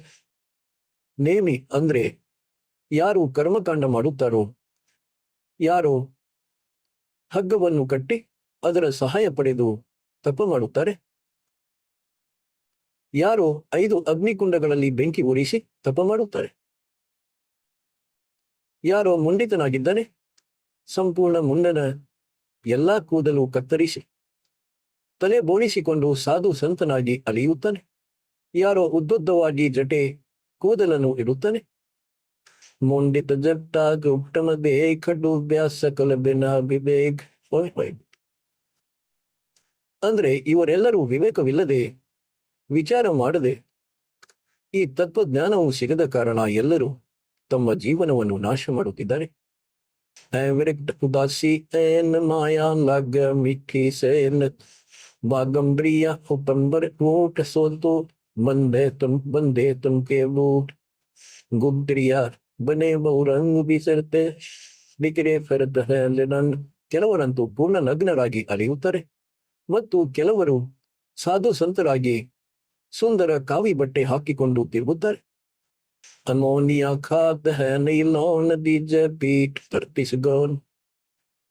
[SPEAKER 1] ನೇಮಿ ಅಂದ್ರೆ ಯಾರು ಕರ್ಮಕಾಂಡ ಮಾಡುತ್ತಾರೋ, ಯಾರು ಹಗ್ಗವನ್ನು ಕಟ್ಟಿ ಅದರ ಸಹಾಯ ಪಡೆದು ತಪ ಮಾಡುತ್ತಾರೆ, ಯಾರು 5 ಅಗ್ನಿಕುಂಡಗಳಲ್ಲಿ ಬೆಂಕಿ ಉರಿಸಿ ತಪ ಮಾಡುತ್ತಾರೆ, ಯಾರೋ ಮುಂಡಿತನಾಗಿದ್ದಾನೆ, ಸಂಪೂರ್ಣ ಮುಂಡನ ಎಲ್ಲಾ ಕೂದಲು ಕತ್ತರಿಸಿ ತಲೆ ಬೋಳಿಸಿಕೊಂಡು ಸಾಧು ಸಂತನಾಗಿ ಅಲಿಯುತ್ತಾನೆ. ಯಾರೋ ಉದ್ದುದ್ದವಾಗಿ ಜಟೆ ಕೂದಲನ್ನು ಇಡುತ್ತಾನೆ. ಮುಂಡಿತ ಜಟ್ಟ ಗುಪ್ತಮ ಬೇಗ್ ಕಡು ವ್ಯಾಸ ಕಲಬೆನ ವಿವೇಕ್. ಅಂದ್ರೆ ಇವರೆಲ್ಲರೂ ವಿವೇಕವಿಲ್ಲದೆ, ವಿಚಾರ ಮಾಡದೆ, ಈ ತತ್ವಜ್ಞಾನವು ಸಿಗದ ಕಾರಣ ಎಲ್ಲರೂ ತಮ್ಮ ಜೀವನವನ್ನು ನಾಶ ಮಾಡುತ್ತಿದ್ದಾರೆ. ಉದಾಸಿ ಮಾಯಾ ಲಗ ಮಿಕ್ಕಿ ಸೇನ್ ಬಾಗಂಬ್ರಿಯ ಹುಪಂಬರ್ ಊಟ ಸೋತು ಬಂದೆ ತುಮ್ಕೆ ಬೂಟ್ ಗುಬ್ರಿಯಾರ್ ಬನೆ ಬಹುರಂಗ್ ಬಿಸರ್ತೆ ಬಿಕಿರೆ ಫೆರದ್ ಹೆಲೆನನ್. ಕೆಲವರಂತೂ ಪೂರ್ಣ ನಗ್ನರಾಗಿ ಅಲಿಯುತ್ತಾರೆ ಮತ್ತು ಕೆಲವರು ಸಾಧು ಸಂತರಾಗಿ ಸುಂದರ ಕಾವಿ ಬಟ್ಟೆ ಹಾಕಿಕೊಂಡು ತಿರುಗುತ್ತಾರೆ. ಅಮೋನಿಯಾ ಖಾದ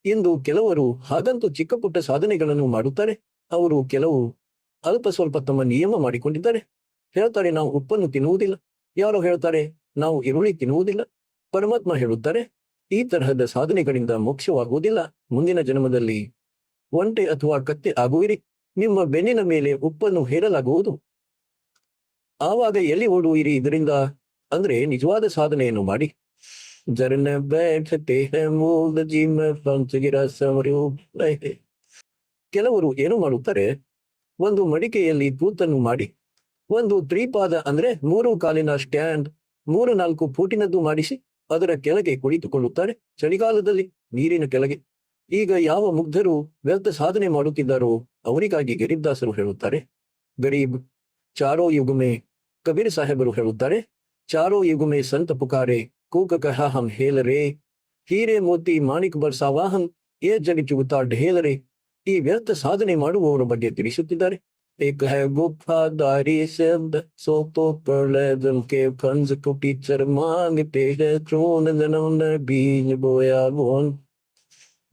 [SPEAKER 1] ಎಂದು ಕೆಲವರು ಹಾಗಂತೂ ಚಿಕ್ಕ ಪುಟ್ಟ ಸಾಧನೆಗಳನ್ನು ಮಾಡುತ್ತಾರೆ. ಅವರು ಕೆಲವು ಅಲ್ಪ ಸ್ವಲ್ಪ ತಮ್ಮ ನಿಯಮ ಮಾಡಿಕೊಂಡಿದ್ದಾರೆ. ಹೇಳ್ತಾರೆ, ನಾವು ಉಪ್ಪನ್ನು ತಿನ್ನುವುದಿಲ್ಲ. ಯಾರೋ ಹೇಳ್ತಾರೆ, ನಾವು ಈರುಳ್ಳಿ ತಿನ್ನುವುದಿಲ್ಲ. ಪರಮಾತ್ಮ ಹೇಳುತ್ತಾರೆ, ಈ ತರಹದ ಸಾಧನೆಗಳಿಂದ ಮೋಕ್ಷವಾಗುವುದಿಲ್ಲ. ಮುಂದಿನ ಜನ್ಮದಲ್ಲಿ ಒಂಟೆ ಅಥವಾ ಕತ್ತೆ ಆಗುವಿರಿ. ನಿಮ್ಮ ಬೆನ್ನಿನ ಮೇಲೆ ಉಪ್ಪನ್ನು ಹೇರಲಾಗುವುದು. ಆವಾಗ ಎಲ್ಲಿ ಓಡುವಿರಿ ಇದರಿಂದ? ಅಂದ್ರೆ ನಿಜವಾದ ಸಾಧನೆಯನ್ನು ಮಾಡಿ. ಕೆಲವರು ಏನು ಮಾಡುತ್ತಾರೆ, ಒಂದು ಮಡಿಕೆಯಲ್ಲಿ ತೂತನ್ನು ಮಾಡಿ, ಒಂದು ತ್ರಿಪಾದ ಅಂದ್ರೆ 3 ಕಾಲಿನ ಸ್ಟ್ಯಾಂಡ್ 3-4 ಫೂಟಿನದ್ದು ಮಾಡಿಸಿ ಅದರ ಕೆಳಗೆ ಕುಳಿತುಕೊಳ್ಳುತ್ತಾರೆ. ಚಳಿಗಾಲದಲ್ಲಿ ನೀರಿನ ಕೆಳಗೆ. ಈಗ ಯಾವ ಮುಗ್ಧರು ವ್ಯರ್ಥ ಸಾಧನೆ ಮಾಡುತ್ತಿದ್ದಾರೋ ಅವರಿಗಾಗಿ ಗರೀಬ್ದಾಸರು ಹೇಳುತ್ತಾರೆ, ಗರೀಬ್ ಚಾರೋ ಯುಗಮೆ. ಕಬೀರ್ ಸಾಹೇಬರು ಹೇಳುತ್ತಾರೆ, ಚಾರೋ ಯುಗಮೆ ಸಂತ ಪುಕಾರೆ ಕೂಕ ಕಹ ಹಮ್ ಹೇಲರೆ, ಹೀರೆ ಮೋತಿ ಮಾಣಿಕ್ ಬರ್ಸಾವಾಹಂ ಏ ಜಗಿಚುಗುತ್ತಾ ಢೇಲರೆ. ಈ ವ್ಯರ್ಥ ಸಾಧನೆ ಮಾಡುವವರ ಬಗ್ಗೆ ತಿಳಿಸುತ್ತಿದ್ದಾರೆ. एक है गुफादारी शब्द सो तो प्रलय के फंज को टीचर मांगते हैं क्रोन जनम ने बीज बोया बोन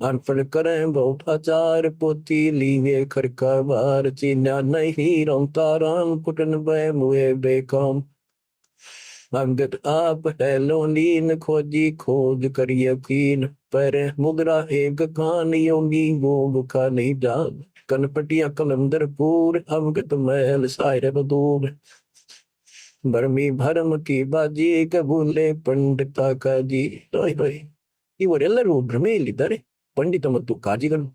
[SPEAKER 1] अनपढ़ करें बहुत आचार पोती लीवे खरका बार चीना नहीं रम ताराम कुटन बे मुए बेकम अंगत आप हेलो नीन खोजी खोज कर यकीन पर मुद्रा एक खान योगी वो बुखा नहीं जाग कनपटिया कलंदरपुर अवगत महल सायर बदूर बर्मी भरम की बाजी कबूले पंडिता ಕಾಜಿ. ಇವರೆಲ್ಲರೂ ಭ್ರಮೆಯಲ್ಲಿದ್ದಾರೆ, ಪಂಡಿತ ಮತ್ತು ಕಾಜಿಗಳು.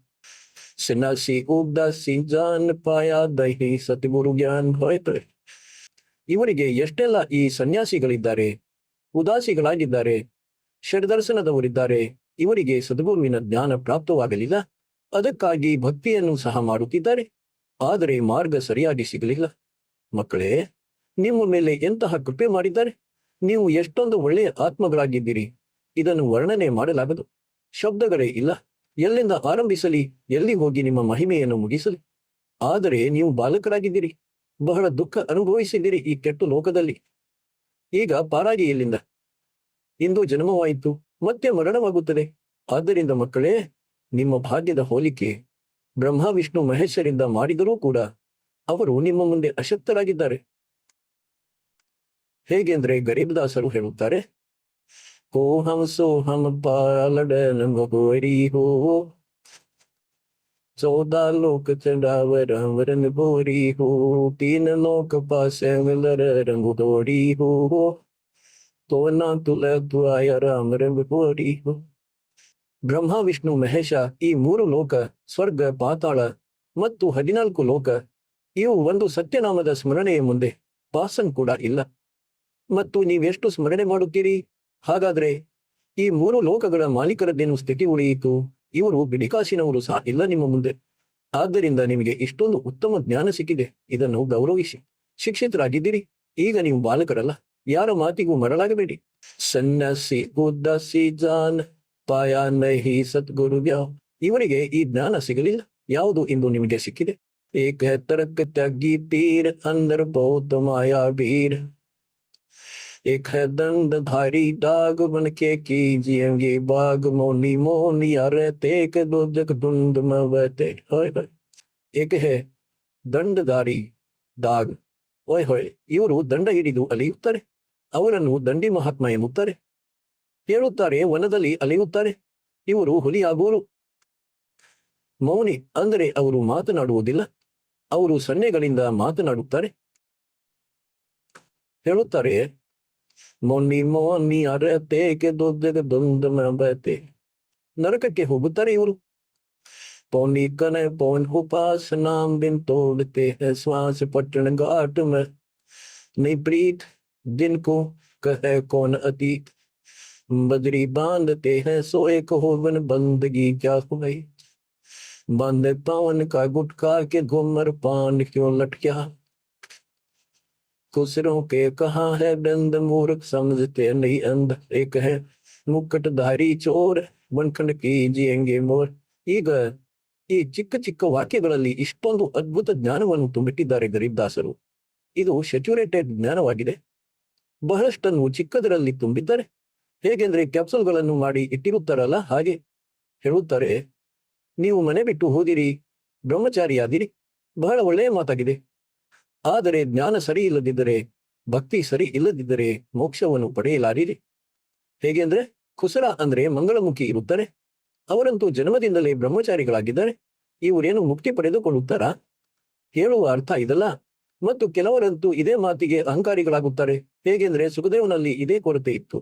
[SPEAKER 1] ಸನ್ಯಾಸಿ ಉದಾಸಿ ಜಾನ್ ಪಾಯ ದೈಹಿ ಸತಿಗುರು ಜ್ಞಾನ್ ಹೋಯ್ತಾರೆ. ಇವರಿಗೆ ಎಷ್ಟೆಲ್ಲ ಈ ಸನ್ಯಾಸಿಗಳಿದ್ದಾರೆ, ಉದಾಸಿಗಳಾಗಿದ್ದಾರೆ, ಷಡ್ದರ್ಶನದವರಿದ್ದಾರೆ. ಇವರಿಗೆ ಸದ್ಗುರುವಿನ ಜ್ಞಾನ ಪ್ರಾಪ್ತವಾಗಲಿಲ್ಲ. ಅದಕ್ಕಾಗಿ ಭಕ್ತಿಯನ್ನು ಸಹ ಮಾಡುತ್ತಿದ್ದಾರೆ, ಆದರೆ ಮಾರ್ಗ ಸರಿಯಾಗಿ ಸಿಗಲಿಲ್ಲ. ಮಕ್ಕಳೇ, ನಿಮ್ಮ ಮೇಲೆ ಎಂತಹ ಕೃಪೆ ಮಾಡಿದ್ದಾರೆ. ನೀವು ಎಷ್ಟೊಂದು ಒಳ್ಳೆಯ ಆತ್ಮಗಳಾಗಿದ್ದೀರಿ, ಇದನ್ನು ವರ್ಣನೆ ಮಾಡಲಾಗದು. ಶಬ್ದಗಳೇ ಇಲ್ಲ. ಎಲ್ಲಿಂದ ಆರಂಭಿಸಲಿ, ಎಲ್ಲಿ ಹೋಗಿ ನಿಮ್ಮ ಮಹಿಮೆಯನ್ನು ಮುಗಿಸಲಿ. ಆದರೆ ನೀವು ಬಾಲಕರಾಗಿದ್ದೀರಿ, ಬಹಳ ದುಃಖ ಅನುಭವಿಸಿದ್ದೀರಿ ಈ ಕೆಟ್ಟ ಲೋಕದಲ್ಲಿ. ಈಗ ಪಾರಾಗಿ ಇಲ್ಲಿಂದ. ಇಂದು ಜನ್ಮವಾಯಿತು, ಮತ್ತೆ ಮರಣವಾಗುತ್ತದೆ. ಆದ್ದರಿಂದ ಮಕ್ಕಳೇ, ನಿಮ್ಮ ಭಾಗ್ಯದ ಹೋಲಿಕೆ ಬ್ರಹ್ಮ ವಿಷ್ಣು ಮಹೇಶರಿಂದ ಮಾಡಿದರೂ ಕೂಡ ಅವರು ನಿಮ್ಮ ಮುಂದೆ ಅಶಕ್ತರಾಗಿದ್ದಾರೆ. ಹೇಗೆಂದ್ರೆ ಗರೀಬ್ದಾಸರು ಹೇಳುತ್ತಾರೆ, ಹೋ ಹಂ ಸೋ ಹಂ ಪಾಲಡನರಿ ಹೋ ಚೌದಾ ಲೋಕ ಚಂಡಾವರ ವರನ್ ಬೋರಿ ಹೋ ತೀನ ಲೋಕ ಪಾಸ ರಂಗು ತೋಡಿ ಹೋ ತೋನಾ ತುಲ ದ್ವಾಯ ರಾಮ ರಂಗ ಬೋರಿ ಹೋ. ಬ್ರಹ್ಮ ವಿಷ್ಣು ಮಹೇಶ ಈ 3 ಲೋಕ, ಸ್ವರ್ಗ, ಪಾತಾಳ ಮತ್ತು 14 ಲೋಕ, ಇವು ಒಂದು ಸತ್ಯನಾಮದ ಸ್ಮರಣೆಯ ಮುಂದೆ ಪಾಸನ್ ಕೂಡ ಇಲ್ಲ. ಮತ್ತು ನೀವೆಷ್ಟು ಸ್ಮರಣೆ ಮಾಡುತ್ತೀರಿ? ಹಾಗಾದ್ರೆ ಈ 3 ಲೋಕಗಳ ಮಾಲೀಕರದ್ದೇನು ಸ್ಥಿತಿ ಉಳಿಯಿತು? ಇವರು ಬಿಡಿಕಾಸಿನವರು ಸಹ ಇಲ್ಲ ನಿಮ್ಮ ಮುಂದೆ. ಆದ್ದರಿಂದ ನಿಮಗೆ ಇಷ್ಟೊಂದು ಉತ್ತಮ ಜ್ಞಾನ ಸಿಕ್ಕಿದೆ, ಇದನ್ನು ಗೌರವಿಸಿ. ಶಿಕ್ಷಿತರಾಗಿದ್ದೀರಿ, ಈಗ ನೀವು ಬಾಲಕರಲ್ಲ. ಯಾರ ಮಾತಿಗೂ ಮರಳಾಗಬೇಡಿ. ಸನ್ಯಾಸಿ ಉದಾಸಿ ಜಾನ್ ಪಾಯ ನಹಿ ಸದ್ಗುರು ವ್ಯಾ. ಇವರಿಗೆ ಈ ಜ್ಞಾನ ಸಿಗಲಿಲ್ಲ. ಯಾವುದು ಇಂದು ನಿಮಗೆ ಸಿಕ್ಕಿದೆ? ಏಕ ತರಕ ತ್ಯಾಗಿ ತೀರ್ ಅಂದರ್ ಬೌದ್ಧ ಮಾಯಾ ಬೀರ್ एक है दंडधारी दाग बन के कीजिएंगे बाग मोनी मोनिया रहते के दो जग धुंध में बहते. एक है ದಂಡಧಾರಿ ದಾಗ್. ಓಯ್ ಹೊಯ್, ಇವರು ದಂಡ ಹಿಡಿದು ಅಲಿಯುತ್ತಾರೆ. ಅವರನ್ನು ದಂಡಿ ಮಹಾತ್ಮ ಎನ್ನುತ್ತಾರೆ. ಹೇಳುತ್ತಾರೆ, ವನದಲ್ಲಿ ಅಲೆಯುತ್ತಾರೆ. ಇವರು ಹುಲಿಯಾಗುವರು. ಮೌನಿ ಅಂದರೆ ಅವರು ಮಾತನಾಡುವುದಿಲ್ಲ. ಅವರು ಸನ್ನೆಗಳಿಂದ ಮಾತನಾಡುತ್ತಾರೆ. ಹೇಳುತ್ತಾರೆ, ಮೊನ್ನಿ ಮೊನ್ನಿ ಅರತೆ ದೊಂದತೆ. ನರಕಕ್ಕೆ ಹೋಗುತ್ತಾರೆ ಇವರು. ಪೌನಿ ಕನೆ ಪೌನ್ ಉಪಾಸನಾಂ ಬಿನ್ ತೋಡತೆ ಶ್ವಾಸ ಪಟ್ಟಣ ಘಾಟ್ में नहीं प्रीत दिन को कहे कौन अतीत बदरी बांधते हैं सोए कहो बन बंदगी क्या हुई बांधे पावन का गुटखा के घुमर पान क्यों लटक्या खुसरों के कहाँ है बंद मूर्ख समझते नहीं अंध एक है मुकुटधारी चोर बनखंड की जिएंगे मोर. ಈಗ ಈ ಚಿಕ್ಕ ಚಿಕ್ಕ ವಾಕ್ಯಗಳಲ್ಲಿ ಇಷ್ಟೊಂದು ಅದ್ಭುತ ಜ್ಞಾನವನ್ನು ತುಂಬಿಟ್ಟಿದ್ದಾರೆ ಗರೀಬ್ ದಾಸರು. ಇದು ಸ್ಯಾಚುರೇಟೆಡ್ ಜ್ಞಾನವಾಗಿದೆ. ಬಹಳಷ್ಟನ್ನು ಚಿಕ್ಕದರಲ್ಲಿ ತುಂಬಿದ್ದಾರೆ. ಹೇಗೆಂದ್ರೆ ಕ್ಯಾಪ್ಸೂಲ್ಗಳನ್ನು ಮಾಡಿ ಇಟ್ಟಿರುತ್ತಾರಲ್ಲ ಹಾಗೆ. ಹೇಳುತ್ತಾರೆ, ನೀವು ಮನೆ ಬಿಟ್ಟು ಹೋದಿರಿ, ಬ್ರಹ್ಮಚಾರಿಯಾದಿರಿ, ಬಹಳ ಒಳ್ಳೆಯ ಮಾತಾಗಿದೆ. ಆದರೆ ಜ್ಞಾನ ಸರಿ ಇಲ್ಲದಿದ್ದರೆ, ಭಕ್ತಿ ಸರಿ ಇಲ್ಲದಿದ್ದರೆ ಮೋಕ್ಷವನ್ನು ಪಡೆಯಲಾರಿರಿ. ಹೇಗೆಂದ್ರೆ ಕುಸರ ಅಂದ್ರೆ ಮಂಗಳಮುಖಿ ಇರುತ್ತಾರೆ. ಅವರಂತೂ ಜನ್ಮದಿಂದಲೇ ಬ್ರಹ್ಮಚಾರಿಗಳಾಗಿದ್ದಾರೆ. ಇವರೇನು ಮುಕ್ತಿ ಪಡೆದುಕೊಳ್ಳುತ್ತಾರಾ? ಹೇಳುವ ಅರ್ಥ ಇದಲ್ಲ. ಮತ್ತು ಕೆಲವರಂತೂ ಇದೇ ಮಾತಿಗೆ ಅಹಂಕಾರಿಗಳಾಗುತ್ತಾರೆ. ಹೇಗೆಂದ್ರೆ ಸುಖದೇವನಲ್ಲಿ ಇದೇ ಕೊರತೆ ಇತ್ತು.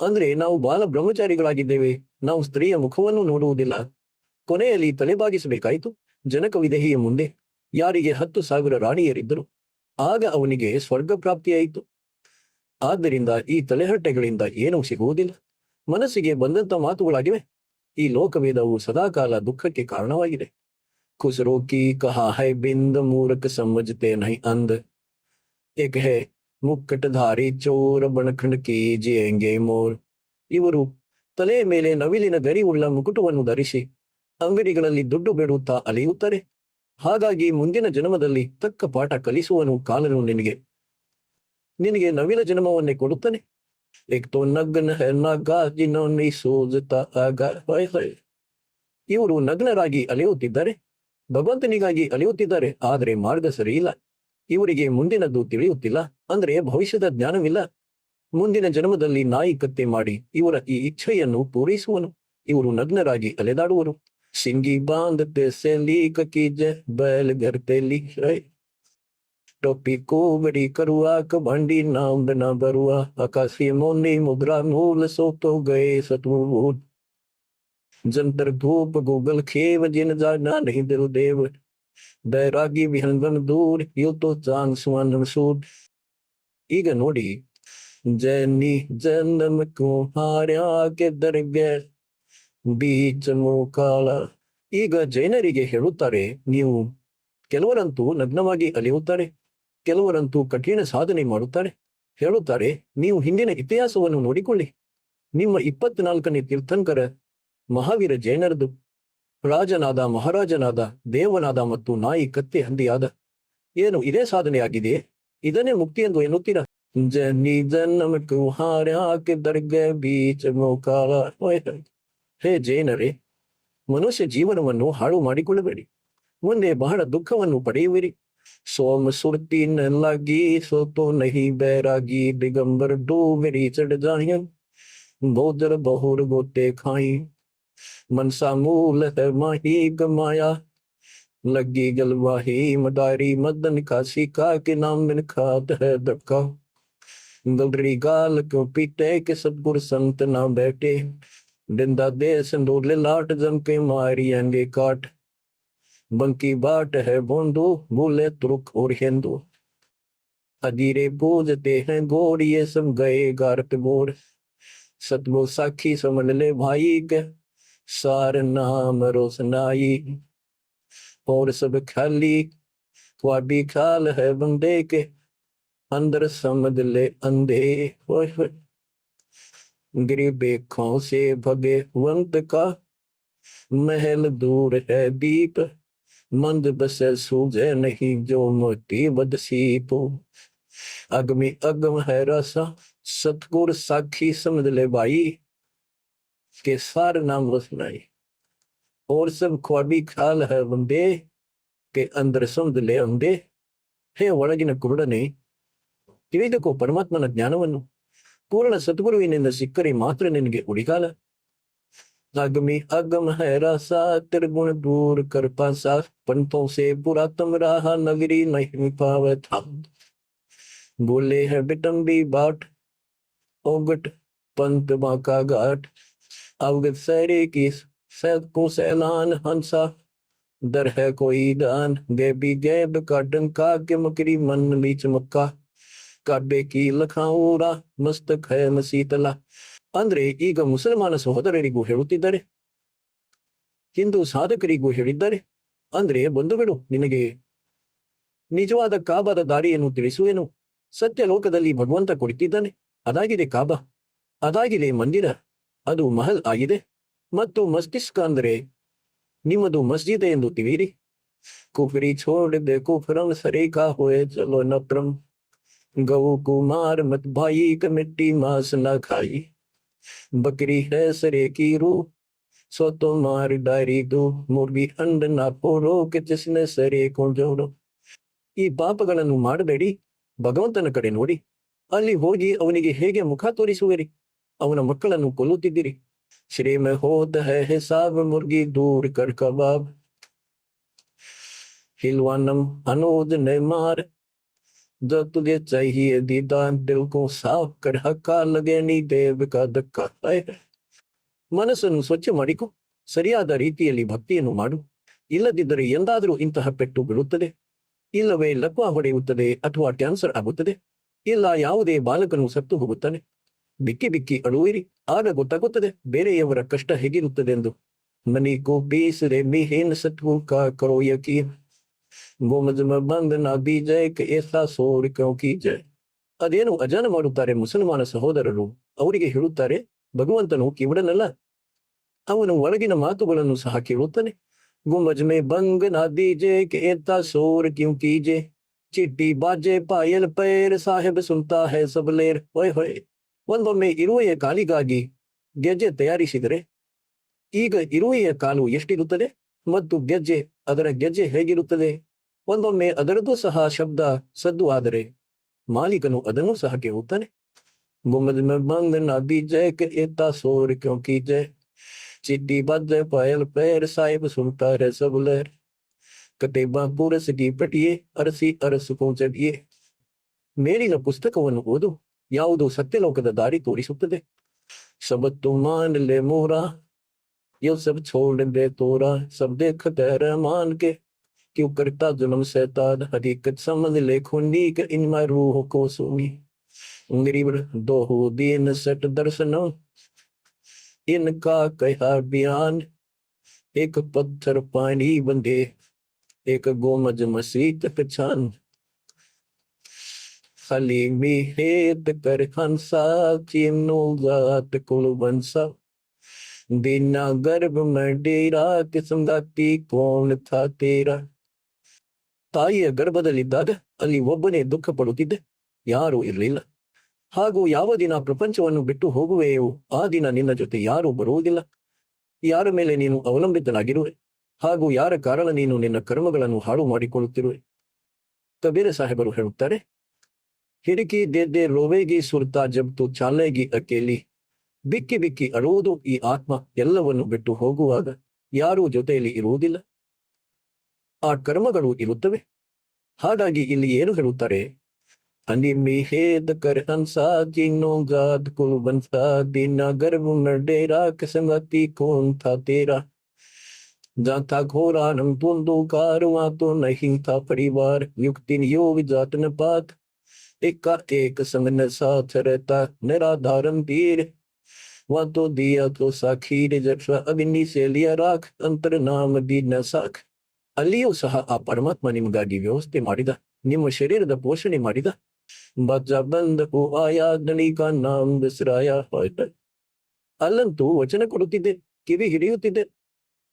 [SPEAKER 1] ಅಂದ್ರೆ ನಾವು ಬಾಲ ಬ್ರಹ್ಮಚಾರಿಗಳಾಗಿದ್ದೇವೆ, ನಾವು ಸ್ತ್ರೀಯ ಮುಖವನ್ನು ನೋಡುವುದಿಲ್ಲ. ಕೊನೆಯಲ್ಲಿ ತಲೆಬಾಗಿಸಬೇಕಾಯಿತು ಜನಕ ವಿದೇಹಿಯ ಮುಂದೆ. ಯಾರಿಗೆ 10,000 ರಾಣಿಯರಿದ್ದರು. ಆಗ ಅವನಿಗೆ ಸ್ವರ್ಗ ಪ್ರಾಪ್ತಿಯಾಯಿತು. ಆದ್ದರಿಂದ ಈ ತಲೆಹರಟೆಗಳಿಂದ ಏನೂ ಸಿಗುವುದಿಲ್ಲ. ಮನಸ್ಸಿಗೆ ಬಂದಂತ ಮಾತುಗಳಾಗಿವೆ. ಈ ಲೋಕವೇದವು ಸದಾಕಾಲ ದುಃಖಕ್ಕೆ ಕಾರಣವಾಗಿದೆ. खुसरो की कहा है बिंद मूर्ख समझते नहीं अंध एक है ಮುಕ್ಕಟಧಾರಿ ಚೋರ ಬಣಖಂಡ್ ಕಿ ಜಿಯೆಂಗೆ ಮೋರ್. ಇವರು ತಲೆಯ ಮೇಲೆ ನವಿಲಿನ ಗರಿ ಉಳ್ಳ ಮುಕುಟವನ್ನು ಧರಿಸಿ ಅಂಗಡಿಗಳಲ್ಲಿ ದುಡ್ಡು ಬೇಡುತ್ತಾ ಅಲೆಯುತ್ತಾರೆ. ಹಾಗಾಗಿ ಮುಂದಿನ ಜನ್ಮದಲ್ಲಿ ತಕ್ಕ ಪಾಠ ಕಲಿಸುವನು ಕಾಲನು ನಿನಗೆ ನವಿಲ ಜನ್ಮವನ್ನೇ ಕೊಡುತ್ತಾನೆ. ಇವರು ನಗ್ನರಾಗಿ ಅಲೆಯುತ್ತಿದ್ದಾರೆ, ಭಗವಂತನಿಗಾಗಿ ಅಲೆಯುತ್ತಿದ್ದಾರೆ. ಆದರೆ ಮಾರ್ಗ ಸರಿಯಿಲ್ಲ. ಇವರಿಗೆ ಮುಂದಿನದ್ದು ತಿಳಿಯುತ್ತಿಲ್ಲ, ಅಂದ್ರೆ ಭವಿಷ್ಯದ ಜ್ಞಾನವಿಲ್ಲ. ಮುಂದಿನ ಜನ್ಮದಲ್ಲಿ ನಾಯಿ ಕತ್ತೆ ಮಾಡಿ ಇವರ ಈ ಇಚ್ಛೆಯನ್ನು ಪೂರೈಸುವನು. ಇವರು ನಗ್ನರಾಗಿ ಅಲೆದಾಡುವರು. ಸಿಂಗಿ ಬಾಂಧತೆ ಸೆಲಿ ಕೀಜ ಬಯಲ್ ಗರ್ತೆಲಿ ಟೊಪ್ಪಿ ಕೋಬಡಿ ಕರುವ ಕಬಂಡಿ ನಾಂದ ನ ಬರುವ ಆಕಾಶಿ ಮೊನ್ನಿ ಮುದ್ರಾ ಮೂಲ ಸೋತೋ ಗಯೇ ಸತ್ವೂರ್ ಜಂತರ್ ಧೂಪ ಗೂಗಲ್ ಖೇವ ಜಿನ ಜಾನ नहीं दिल देव बैरागी विहंगन दूर यू तो चांद सुवन सूद. ಈಗ ನೋಡಿ, ಜನಿ ಜನ್ಮ ಕುಮಾರ್ಯಾ ಕೆ ದರ್ಗೆ ಬೀಚ ಮುಕಾಲ. ಈಗ ಜೈನರಿಗೆ ಹೇಳುತ್ತಾರೆ, ನೀವು ಕೆಲವರಂತೂ ನಗ್ನವಾಗಿ ಅಲೆಯುತ್ತಾರೆ, ಕೆಲವರಂತೂ ಕಠಿಣ ಸಾಧನೆ ಮಾಡುತ್ತಾರೆ. ಹೇಳುತ್ತಾರೆ, ನೀವು ಹಿಂದಿನ ಇತಿಹಾಸವನ್ನು ನೋಡಿಕೊಳ್ಳಿ. ನಿಮ್ಮ 24ನೇ ತೀರ್ಥಂಕರ ಮಹಾವೀರ ಜೈನರದು. ರಾಜನಾದ, ಮಹಾರಾಜನಾದ, ದೇವನಾದ ಮತ್ತು ನಾಯಿ ಕತ್ತೆ ಹಂದಿಯಾದ. ಏನು ಇದೇ ಸಾಧನೆಯಾಗಿದೆಯೇ? ಇದನ್ನೇ ಮುಕ್ತಿ ಎಂದು ಎನ್ನುತ್ತೀರಾ? ಜನಿ ಜನ್ಮ ಕುಮಾರ್ಯಾ ಕೆ ದರ್ಗೆ ಬೀಚ ಮುಕಾಲ. ಹೇ ಜೈನರೇ, ಮನುಷ್ಯ ಜೀವನವನ್ನು ಹಾಳು ಮಾಡಿಕೊಳ್ಳಬೇಡಿ, ಮುಂದೆ ಬಹಳ ದುಃಖವನ್ನು ಪಡೆಯುವಿರಿ. ಸೋಮ ಸುರ್ತಿ ನಲ್ಲಾಗಿ ಸೋತೋ ನಹಿ बैरागी दिगंबर डूबरी चढ़ जाए बोधर बहुर गोते खाई मनसा मूल है माही गमाया लगी गलवाही मदारी मदन काशी का के नाम में खात है धक्का गलरी गाल क्यों पीटे के सतगुर संत ना बैठे डिंदा दे संदोले लाट जम के मारी अंगे काट बंकी बाट है बोंदो बोले तुर्क और हिंदू अधीरे पूजते हैं गोर ये सब गए गारत गोर सतगुर साखी समझ ले भाई के सार नाम रोशनाई और सब खाली भी ख्याल है बंदे के अंदर समझ ले अंधे गरीबे खों से भगे वंत का महल दूर है दीप मंद बसे सूझे नहीं जो मोती बदसीपो अगमी अगम है रसा सतगुर साखी समझ ले भाई के सार नाम रोशनाई और सब ख्वाबी ख्याल है बंदे के अंदर समझ ले अंधे. ಹೇ ಒಳಗಿನ ಕುರುಡನೆ, ತಿಳಿದುಕೋ ಪರಮಾತ್ಮನ ಜ್ಞಾನವನ್ನು. ಪೂರ್ಣ ಸದ್ಗುರುವಿನಿಂದ ಸಿಕ್ಕರೆ ಮಾತ್ರ ನಿನಗೆ ಉಳಿಗಾಲ. अगमी अगम है रासा त्रिगुण दूर कर पासा पंथों से पुरातन रहा नगरी नहीं पावत हम बोले है बिटम्बी बाट ओगट पंत बाका घाट अवगत सरे की सैद को सैलान हंसा दर है कोई दान गैबी गैब का डंका के मकरी मन बीच मक्का काबे की लखाऊरा ಮಸ್ತಕ್ ಹೇ ಮಸೀತಲ. ಅಂದ್ರೆ ಈಗ ಮುಸಲ್ಮಾನ ಸಹೋದರರಿಗೂ ಹೇಳುತ್ತಿದ್ದಾರೆ, ಹಿಂದೂ ಸಾಧಕರಿಗೂ ಹೇಳಿದ್ದಾರೆ. ಅಂದ್ರೆ ಬಂಧುಗಳು, ನಿನಗೆ ನಿಜವಾದ ಕಾಬಾದ ದಾರಿಯನ್ನು ತಿಳಿಸುವೆನು. ಸತ್ಯ ಲೋಕದಲ್ಲಿ ಭಗವಂತ ಕುಳಿತಿದ್ದಾನೆ. ಅದಾಗಿದೆ ಕಾಬಾ, ಅದಾಗಿದೆ ಮಂದಿರ, ಅದು ಮಹಲ್ ಆಗಿದೆ. ಮತ್ತು ಮಸ್ತಿಷ್ಕ ಅಂದರೆ ನಿಮ್ಮದು ಮಸ್ಜಿದ್ ಎಂದು ತಿಳಿಯಿರಿ. ಕುಫ್ರಿ ಛೋಡ್ ಕುಫ್ರಂ ಸರೇಖಾ ಹೋಯೆ ಚಲೋ ನಪ್ರಂ गौ कुमार मत भाई का मिट्टी मांस न खाई बकरी है सरे की रू सो तो मार डायरी दो मुर्गी अंड ना पोरो के जिसने सरे को जोड़ो. ಈ ಪಾಪಗಳನ್ನು ಮಾಡಬೇಡಿ, ಭಗವಂತನ ಕಡೆ ನೋಡಿ. ಅಲ್ಲಿ ಹೋಗಿ ಅವನಿಗೆ ಹೇಗೆ ಮುಖ ತೋರಿಸುವಿರಿ? ಅವನ ಮಕ್ಕಳನ್ನು ಕೊಲ್ಲುತ್ತಿದ್ದೀರಿ. ಶ್ರೀಮ ಹೋದ ಹೈ ಹಿಸಾಬ್ ಮುರ್ಗಿ ದೂರ್ ಕರ್ ಕಬಾಬ್ ಹಿಲ್ವಾನಂ ಅನೋದ್ ನೆ ಮಾರ್ जो तुझे चाहिए दीदार दिल को साफ कर हक्का लगे नी देव का धक्का. ಮನಸ್ಸನ್ನು ಸ್ವಚ್ಛ ಮಾಡಿಕೊ, ಸರಿಯಾದ ರೀತಿಯಲ್ಲಿ ಭಕ್ತಿಯನ್ನು ಮಾಡು. ಇಲ್ಲದಿದ್ದರೆ ಎಂದಾದರೂ ಇಂತಹ ಪೆಟ್ಟು ಬೀಳುತ್ತದೆ, ಇಲ್ಲವೇ ಲಕ್ವ ಹೊಡೆಯುತ್ತದೆ, ಅಥವಾ ಕ್ಯಾನ್ಸರ್ ಆಗುತ್ತದೆ, ಇಲ್ಲ ಯಾವುದೇ ಬಾಲಕನು ಸತ್ತು ಹೋಗುತ್ತಾನೆ. ಬಿಕ್ಕಿ ಬಿಕ್ಕಿ ಅಳುವಿರಿ, ಆಗ ಗೊತ್ತಾಗುತ್ತದೆ ಬೇರೆಯವರ ಕಷ್ಟ ಹೇಗಿರುತ್ತದೆ ಎಂದು. ಮನಿ ಕೋ ಬೇಸರೆ ಮಿಹೇನ್ ಸತ್ವು ಕಾ ಕರೋ ಯಕೀನ್ ಅದೇನು ಅಜಾನ ಮಾಡುತ್ತಾರೆ ಮುಸಲ್ಮಾನ ಸಹೋದರರು. ಅವರಿಗೆ ಹೇಳುತ್ತಾರೆ, ಭಗವಂತನು ಕಿವುಡನಲ್ಲ, ಅವನು ಒಳಗಿನ ಮಾತುಗಳನ್ನು ಸಹ ಕೇಳುತ್ತಾನೆ. ಗುಂಬಜ್ ಮೇ ಬಂಗ್ ನಾ ದೀಜೆ ಕೇತಾ ಸೋರ್ ಕ್ಯೂ ಕೀಜೆ ಚಿಟ್ಟಿ ಬಾಜೆ ಪಾಯಲ್ ಪೈರ್ ಸಾಹೇಬ್ ಸುಲ್ತಾ ಹೈ ಸಬಲೇರ್. ಹೊಯ್ ಹೊಯ್. ಒಂದೊಮ್ಮೆ ಇರುವೆಯ ಕಾಲಿಗಾಗಿ ಗೆಜ್ಜೆ ತಯಾರಿಸಿದರೆ ಈಗ ಇರುವೆಯ ಕಾಲು ಎಷ್ಟಿರುತ್ತದೆ ಮತ್ತು ಗೆಜ್ಜೆ, ಅದರ ಗೆಜ್ಜೆ ಹೇಗಿರುತ್ತದೆ? ಒಂದೊಮ್ಮೆ ಅದರದ್ದು ಸಹ ಶಬ್ದ ಸದ್ದು ಆದರೆ ಮಾಲೀಕನು ಅದನ್ನು ಸಹ ಕೇಳುತ್ತಾನೆ. ಚಿಡ್ಡಿ ಬಜ್ಜೆ ಪಾಯಲ್ ಪೇರ್ ಸಾಹಿಬ್ ಸುಲ್ತಾರೆ ಸಬುಲರ್ ಕತೆಬಾ ಪೂರಸಗಿ ಪಟಿಯೇ ಅರಸಿ ಅರಸು ಚಡಿಯೇ. ಮೇಲಿನ ಪುಸ್ತಕವನ್ನು ಓದು, ಯಾವುದು ಸತ್ಯಲೋಕದ ದಾರಿ ತೋರಿಸುತ್ತದೆ. ಸಬತ್ತು ಮಾನಲೆ ಮೋರ ये सब छोड़ दे तोरा सब देखते रहमान के क्यों करता जुल्म शैतान हकीकत समझ ले खूनी के इनमें रूह को सुनी गरीब दो दीन सट दर्शन इनका कहा बयान एक पत्थर पानी बंदे एक गोमज मसीत पहचान खाली में हेत कर हंसा चिमनो जात कुलबंसा दीना गर्भ में डेरा किस्मगाती कौन था तेरा. ತಾಯಿಯ ಗರ್ಭದಲ್ಲಿದ್ದಾಗ ಅಲ್ಲಿ ಒಬ್ಬನೇ ದುಃಖ ಪಡುತ್ತಿದ್ದೆ, ಯಾರೂ ಇರಲಿಲ್ಲ. ಹಾಗೂ ಯಾವ ದಿನ ಪ್ರಪಂಚವನ್ನು ಬಿಟ್ಟು ಹೋಗುವೆಯೋ ಆ ದಿನ ನಿನ್ನ ಜೊತೆ ಯಾರೂ ಬರುವುದಿಲ್ಲ. ಯಾರ ಮೇಲೆ ನೀನು ಅವಲಂಬಿತನಾಗಿರುವೆ ಹಾಗೂ ಯಾರ ಕಾರಣ ನೀನು ನಿನ್ನ ಕರ್ಮಗಳನ್ನು ಹಾಳು ಮಾಡಿಕೊಳ್ಳುತ್ತಿರುವೆ. ಕಬೀರ ಸಾಹೇಬರು ಹೇಳುತ್ತಾರೆ, ಹಿಡಿಕಿ ದೇದ್ದೆ ರೋವೇಗಿ ಸುರ್ತಾ ಜಬ್ತು ಚಾಲೇಗಿ ಅಕೇಲಿ. ಬಿಕ್ಕಿ ಬಿಕ್ಕಿ ಅಳುವುದು ಈ ಆತ್ಮ ಎಲ್ಲವನ್ನು ಬಿಟ್ಟು ಹೋಗುವಾಗ ಯಾರೂ ಜೊತೆಯಲ್ಲಿ ಇರುವುದಿಲ್ಲ, ಆ ಕರ್ಮಗಳು ಇರುತ್ತವೆ. ಹಾಗಾಗಿ ಇಲ್ಲಿ ಏನು ಹೇಳುತ್ತಾರೆ? ಅನಿಮಿ ಹೇದ ಕರ್ ಹನ್ಸಾ ಜಿನ್ನೋ ಗಾದ್ ಕುಲ್ ಬನ್ಸಾ ದಿನ ಗರ್ಭ ಡೇರಾ ಕಸಂಗತಿ ಕೋನ್ ಥಾ ತೇರಾ ಜಾತಾ ಘೋರಾ ನಮ್ ತುಂದು ಕಾರುವಾ ತೋ ನಹಿ ಥಾ ಪರಿವಾರ್ ಯುಕ್ತಿನ್ ಯೋಗ ಜಾತನ ಪಾತ್ ಏಕ ಏಕ ಸಂಗನ ಸಾಥ रहता निराधारम तीर वह तो दिया तो साखीर जक्षा अग्नि से लिया राख अंतर नाम दीन साख. ಅಲ್ಲಿಯೂ ಸಹ ಆ ಪರಮಾತ್ಮ ನಿಮಗಾಗಿ ವ್ಯವಸ್ಥೆ ಮಾಡಿದ, ನಿಮ್ಮ ಶರೀರದ ಪೋಷಣೆ ಮಾಡಿದ. ಬಜ್ಜ ಬಂದ ಆಯಾದನಿ ಕಾ ನಾಮ್ ಬಿಸ್ರಾಯ ಹೋಯ್ತ. ಅಲ್ಲಂತೂ ವಚನ ಕೊಡುತ್ತಿದ್ದೆ, ಕಿವಿ ಹಿಡಿಯುತ್ತಿದ್ದೆ,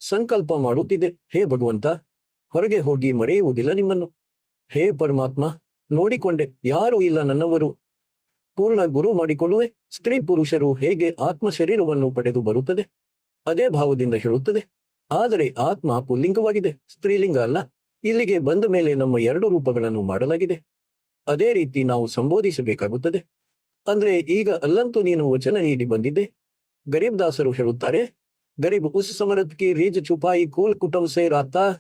[SPEAKER 1] ಸಂಕಲ್ಪ ಮಾಡುತ್ತಿದ್ದೆ, ಹೇ ಭಗವಂತ, ಹೊರಗೆ ಹೋಗಿ ಮರೆಯುವುದಿಲ್ಲ ನಿಮ್ಮನ್ನು. ಹೇ ಪರಮಾತ್ಮ, ನೋಡಿಕೊಂಡೆ, ಯಾರೂ ಇಲ್ಲ ನನ್ನವರು, ಪೂರ್ಣ ಗುರು ಮಾಡಿಕೊಳ್ಳುವೆ. ಸ್ತ್ರೀ ಪುರುಷರು ಹೇಗೆ ಆತ್ಮ ಶರೀರವನ್ನು ಪಡೆದು ಬರುತ್ತದೆ ಅದೇ ಭಾವದಿಂದ ಹೇಳುತ್ತದೆ. ಆದರೆ ಆತ್ಮ ಪುಲ್ಲಿಂಗವಾಗಿದೆ, ಸ್ತ್ರೀಲಿಂಗ ಅಲ್ಲ. ಇಲ್ಲಿಗೆ ಬಂದ ಮೇಲೆ ನಮ್ಮ ಎರಡು ರೂಪಗಳನ್ನು ಮಾಡಲಾಗಿದೆ. ಅದೇ ರೀತಿ ನಾವು ಸಂಬೋಧಿಸಬೇಕಾಗುತ್ತದೆ. ಅಂದ್ರೆ ಈಗ ಅಲ್ಲಂತೂ ನೀನು ವಚನ ನೀಡಿ ಬಂದಿದ್ದೆ. ಗರೀಬ್ ದಾಸರು ಹೇಳುತ್ತಾರೆ, गरीब उस समरथ की रीझ छुपाई कुल कुटुंब से राता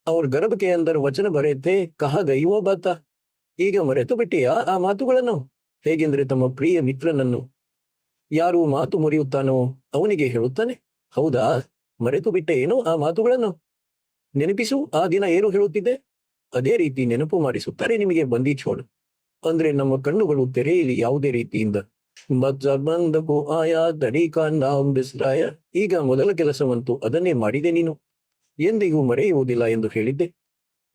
[SPEAKER 1] और गर्भ के अंदर वचन भरे थे कहा गई वो बाತ ಈಗ ಮರೆತು ಬಿಟ್ಟಿಯಾ ಆ ಮಾತುಗಳನ್ನು ಹೇಗೆಂದ್ರೆ ತಮ್ಮ ಪ್ರಿಯ ಮಿತ್ರನನ್ನು ಯಾರು ಮಾತು ಮುರಿಯುತ್ತಾನೋ ಅವನಿಗೆ ಹೇಳುತ್ತಾನೆ ಹೌದಾ ಮರೆತು ಬಿಟ್ಟೆ ಏನೋ ಆ ಮಾತುಗಳನ್ನು ನೆನಪಿಸು ಆ ದಿನ ಏನು ಹೇಳುತ್ತಿದ್ದೆ ಅದೇ ರೀತಿ ನೆನಪು ಮಾಡಿಸುತ್ತಾರೆ ನಿಮಗೆ ಬಂದಿ ಛೋಡ್ ಅಂದ್ರೆ ನಮ್ಮ ಕಣ್ಣುಗಳು ತೆರೆಯಲಿ ಯಾವುದೇ ರೀತಿಯಿಂದ ಬಂದಕು ಆಯಾ ದಡಿಕ ನಾಂ ಬಿಸ್ರಾಯ ಈಗ ಮೊದಲ ಕೆಲಸವಂತೂ ಅದನ್ನೇ ಮಾಡಿದೆ ನೀನು ಎಂದಿಗೂ ಮರೆಯುವುದಿಲ್ಲ ಎಂದು ಹೇಳಿದ್ದೆ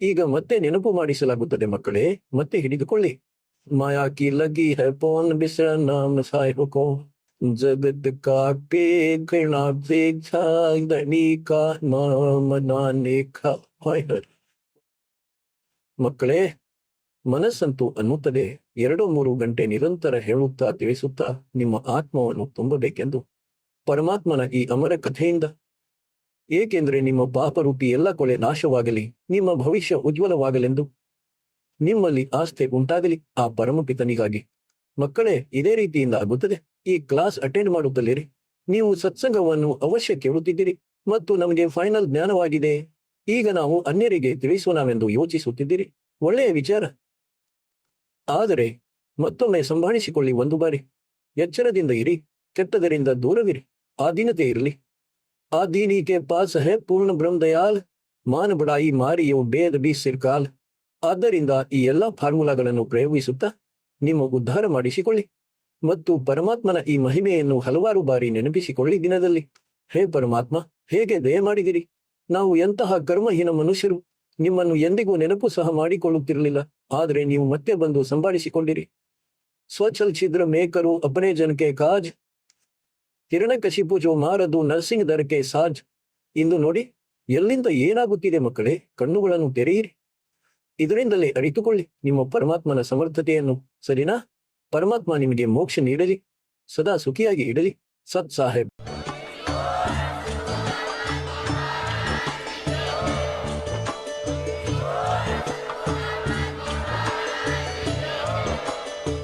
[SPEAKER 1] ಈಗ ಮತ್ತೆ ನೆನಪು ಮಾಡಿಸಲಾಗುತ್ತದೆ ಮಕ್ಕಳೇ ಮತ್ತೆ ಹಿಡಿದುಕೊಳ್ಳಿ ಮಾಯಾ ಕಿ ಲಗಿ ಹೈ ಪೋನ್ ಬಿಸ್ರ ನಾಮ ಸಾಯ್ಕೋ ಜಗತ್ ಕಾ ಪೇಕ್ಷ ದಡಿಕ ನಾಮ ನಾನೇಕ ಮಕ್ಕಳೇ ಮನಸ್ಸಂತೂ ಅನ್ನುತ್ತದೆ 2-3 ಗಂಟೆ ನಿರಂತರ ಹೇಳುತ್ತಾ ತಿಳಿಸುತ್ತಾ ನಿಮ್ಮ ಆತ್ಮವನ್ನು ತುಂಬಬೇಕೆಂದು ಪರಮಾತ್ಮನ ಈ ಅಮರ ಕಥೆಯಿಂದ ಏಕೆಂದ್ರೆ ನಿಮ್ಮ ಪಾಪರೂಪಿ ಎಲ್ಲ ಕೊಳೆ ನಾಶವಾಗಲಿ ನಿಮ್ಮ ಭವಿಷ್ಯ ಉಜ್ವಲವಾಗಲೆಂದು ನಿಮ್ಮಲ್ಲಿ ಆಸ್ಥೆ ಉಂಟಾಗಲಿ ಆ ಪರಮಪಿತನಿಗಾಗಿ ಮಕ್ಕಳೇ ಇದೇ ರೀತಿಯಿಂದ ಆಗುತ್ತದೆ ಈ ಕ್ಲಾಸ್ ಅಟೆಂಡ್ ಮಾಡುತ್ತಲಿರಿ ನೀವು ಸತ್ಸಂಗವನ್ನು ಅವಶ್ಯ ಕೇಳುತ್ತಿದ್ದೀರಿ ಮತ್ತು ನಮಗೆ ಫೈನಲ್ ಜ್ಞಾನವಾಗಿದೆ ಈಗ ನಾವು ಅನ್ಯರಿಗೆ ತಿಳಿಸೋಣವೆಂದು ಯೋಚಿಸುತ್ತಿದ್ದೀರಿ ಒಳ್ಳೆಯ ವಿಚಾರ ಆದರೆ ಮತ್ತೊಮ್ಮೆ ಸಂಭಾಳಿಸಿಕೊಳ್ಳಿ ಒಂದು ಬಾರಿ ಎಚ್ಚರದಿಂದ ಇರಿ ಕೆಟ್ಟದರಿಂದ ದೂರವಿರಿ ಆಧೀನತೆ ಇರಲಿ ಆದೀನಿ ಕೆ ಪಾಸ್ ಹೇ ಪೂರ್ಣ ಬ್ರಹ್ಮ ದಯಾಲ್ ಮಾನ ಬಡಾಯಿ ಮಾರಿಯೋ ಬೇದ ಬಿ ಸಿರ್ಕಾಲ್ ಆದ್ದರಿಂದ ಈ ಎಲ್ಲಾ ಫಾರ್ಮುಲಾಗಳನ್ನು ಪ್ರಯೋಗಿಸುತ್ತಾ ನಿಮ್ಮ ಉದ್ಧಾರ ಮಾಡಿಸಿಕೊಳ್ಳಿ ಮತ್ತು ಪರಮಾತ್ಮನ ಈ ಮಹಿಮೆಯನ್ನು ಹಲವಾರು ಬಾರಿ ನೆನಪಿಸಿಕೊಳ್ಳಿ ದಿನದಲ್ಲಿ ಹೇ ಪರಮಾತ್ಮ ಹೇಗೆ ದಯ ಮಾಡಿದಿರಿ ನಾವು ಎಂತಹ ಕರ್ಮಹೀನ ಮನುಷ್ಯರು ನಿಮ್ಮನ್ನು ಎಂದಿಗೂ ನೆನಪು ಸಹ ಮಾಡಿಕೊಳ್ಳುತ್ತಿರಲಿಲ್ಲ ಆದರೆ ನೀವು ಮತ್ತೆ ಬಂದು ಸಂಭಾಳಿಸಿಕೊಂಡಿರಿ ಸ್ವಚ್ಛಲ್ ಛಿದ್ರ ಮೇಕರು ಅಪನೇ ಜನಕ್ಕೆ ಕಾಜ್ ಹಿರಣ್ಯಕಶಿಪು ಜೋ ಮಾರದು ನರ್ಸಿಂಗ್ ದರಕ್ಕೆ ಸಾಜ್ ಇಂದು ನೋಡಿ ಎಲ್ಲಿಂದ ಏನಾಗುತ್ತಿದೆ ಮಕ್ಕಳೇ ಕಣ್ಣುಗಳನ್ನು ತೆರೆಯಿರಿ ಇದರಿಂದಲೇ ಅರಿತುಕೊಳ್ಳಿ ನಿಮ್ಮ ಪರಮಾತ್ಮನ ಸಮರ್ಥತೆಯನ್ನು ಸರಿನಾ ಪರಮಾತ್ಮ ನಿಮಗೆ ಮೋಕ್ಷ ನೀಡಲಿ ಸದಾ ಸುಖಿಯಾಗಿ ಇಡಲಿ ಸತ್ ಸಾಹೇಬ್